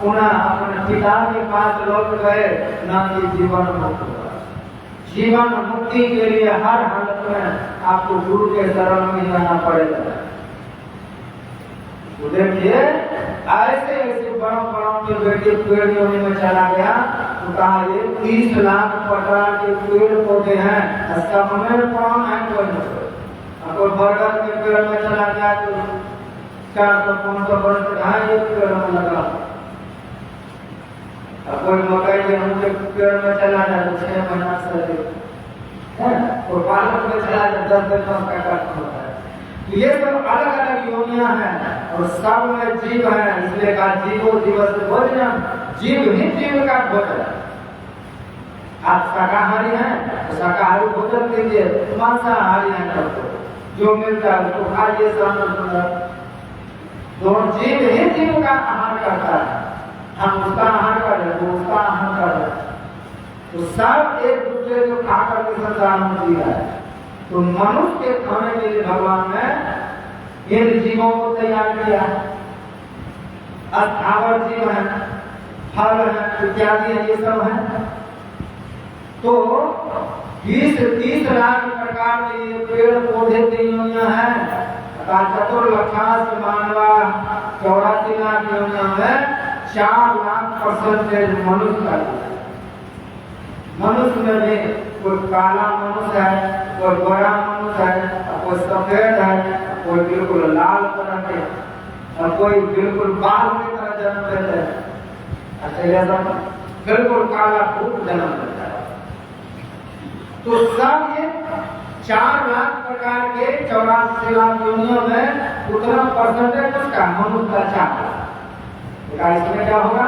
पुनः अपने पिता के पास लौट गए, ना कि जीवन मुक्त हुआ। जीवन मुक्ति के लिए हर हालत में आपको गुरु के शरण में जाना पड़ेगा। तो देखिए ऐसे ऐसे बड़ों के बेटे पेड़ योनि में चला गया तो कहा ये 30 लाख प्रकार के पेड़ पौधे हैं, इसका मन कौन है कोई बरगद के पेड़ में चला गया तो 400-500 वर्ष ढाई पेड़ में लगा। कोई मकई गेहूं के पेड़ में चला जाए तो 6 महीना से और पालक में चला जाए 10 दिन का काट होता है। ये सब अलग अलग योनियां हैं और सब में जीव है, इसलिए कहा जीवो दिवस भोजन, जीव ही जीव का भोजन। आप शाकाहारी हैं तो शाकाहारी भोजन कीजिए, मांसाहारी हैं तो जो मिलता है उसको खाइए। दोनों जीव ही जीव का आहार करता है, हम उसका आहार कर रहे हैं, उसका आहार कर रहे हैं, तो सब एक दूसरे को खा करके संसार में जी रहा है। तो मनुष्य के खाने के लिए भगवान ने इन जीवों को तैयार किया है। स्थावर जीव है, फल है, इत्यादि है, ये सब है। तो 20-30 लाख प्रकार के ये पेड़ पौधे की योनियां हैं। 4 मानवा 84 लाख योनिया में 4 लाख% मनुष्य का। मनुष्य में भी कोई काला मनुष्य है, कोई गोरा मनुष्य है, कोई सफेद है, कोई बिल्कुल लाल कलर के, और कोई बिल्कुल बाल की तरह जन्म लेते हैं। अच्छा ये सब बिल्कुल काला फूट जन्म लेता है। तो सब ये 4 लाख प्रकार के 84 लाख योनियों में उतना % उसका मनुष्य का 4 लाख। इसमें क्या होगा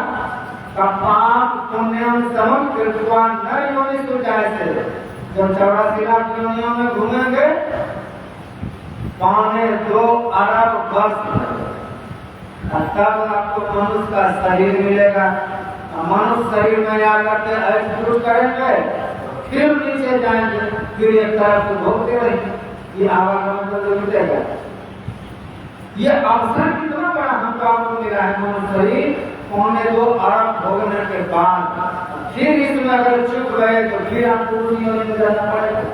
का पाप पुण्यम समम कृत्वा न योनि सुजायसे। जब 84 लाख योनियों में घूमेंगे 2.25 अरब वर्ष तब आपको मनुष्य का शरीर मिलेगा। मनुष्य शरीर में आकर के ऐसे करेंगे, फिर नीचे जाएंगे, फिर एक तरफ से भोगते रहेंगे। ये आवागमन तो मिलेगा। ये अवसर कितना बड़ा हमको आपको मिला है मनुष्य शरीर 2.25 अरब भोगने के बाद, फिर इसमें अगर चुप गए तो फिर आपको में जाना पड़ेगा।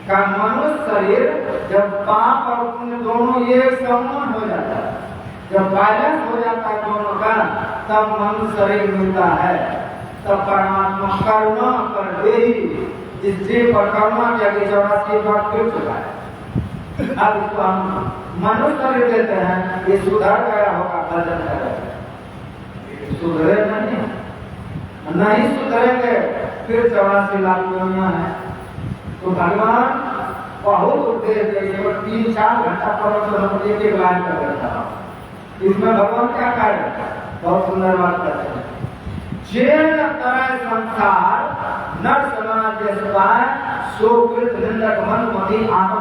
का मनुष्य शरीर जब पाप और पुण्य दोनों एक समान हो जाता है, जब बैलेंस हो जाता है दोनों का, तब मनुष्य शरीर मिलता है। तब परमात्मा करुणा कर दे ही, जिस जीव पर करुणा किया कि 84 बार फिर चुका है। अब इसको हम मनुष्य शरीर देते हैं, ये सुधर गया होगा, भजन करेगा, सुधरे नहीं सुधरेंगे फिर 84 लाख दुनिया है। तो भगवान बहुत देर देंगे, 3-4 घंटा पर एक लाइन कर देता है। इसमें भगवान क्या करेगा? बहुत सुंदर बात करते हैं। जेन तरह संसार नर समाज जैसा सो कृत निंदक मन मति आत्म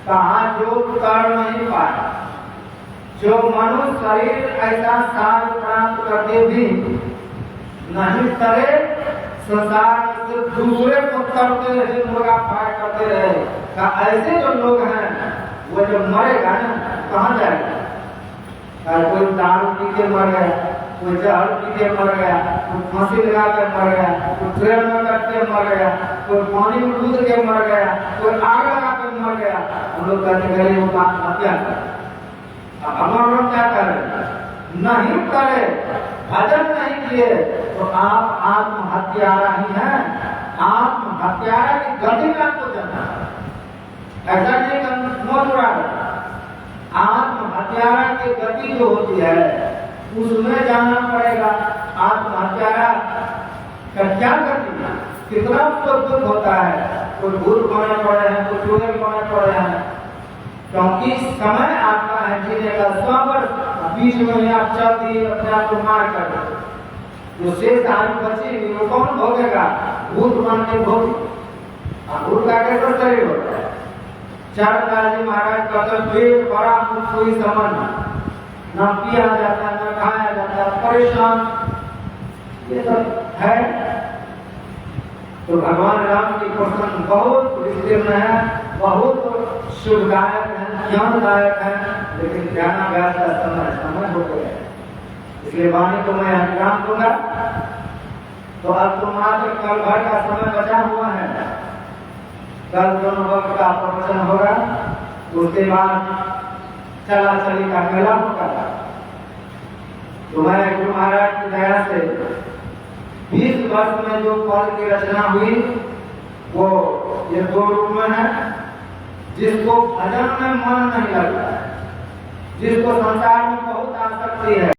कहा जो कर नहीं पाए, जो मनुष्य शरीर ऐसा सार प्राप्त करके भी नहीं करे, संसार से दूसरे को करते रहे, मुर्गा फ्राई करते रहे। ऐसे जो लोग हैं वो जब मरेगा ना कहाँ जाएगा? कोई दारू पी के मर गया, कोई जहर पी के मर गया, कोई फांसी लगा के मर गया, कोई ट्रेन में कट के मर गया, कोई पानी में कूद के मर गया, कोई आग लगा के मर गया। हम लोग कहते हैं वो आत्महत्या कर। भगवान क्या करे? नहीं करे, भजन नहीं किए तो आप आत्महत्यारा ही हैं। आत्महत्यारा की गति में आपको जाना है, ऐसा नहीं कि मौत उड़ा रहा। आत्महत्यारा की गति जो होती है उसमें जाना पड़ेगा। आत्महत्यारा का क्या गति है, कितना उसको दुख होता है। कोई भूत बने पड़े हैं, कोई चूहे बने पड़े हैं, क्योंकि समय आपका है जीने का। 100 वर्ष बीच में आप चल दिए, अपने आप को मार कर, जो शेष आयु बची वो कौन भोगेगा? भूत बन के भोगी। भूत का कैसा शरीर होता है? चारदाजी महाराज का तो पेट बड़ा कोई समझ न पिया जाता है, न खाया जाता है, परेशान ये सब है। तो भगवान राम की प्रसन्न बहुत विस्तीर्ण है, बहुत शुभदायक है, ज्ञानदायक है, लेकिन ज्ञानाभ्यास का समय हो गया, इसलिए वाणी को मैं विराम दूंगा। तो अब तो मात्र कल भर का समय बचा हुआ है। कल दोनों वक्त का प्रवचन होगा, उसके बाद चला चली का मेला होगा। तो मैं गुरु महाराज की दया से 20 वर्ष में जो पद की रचना हुई वो ये 2 रूप में है। जिसको भजन में मन नहीं लगता है, जिसको संसार में बहुत आसक्ति है,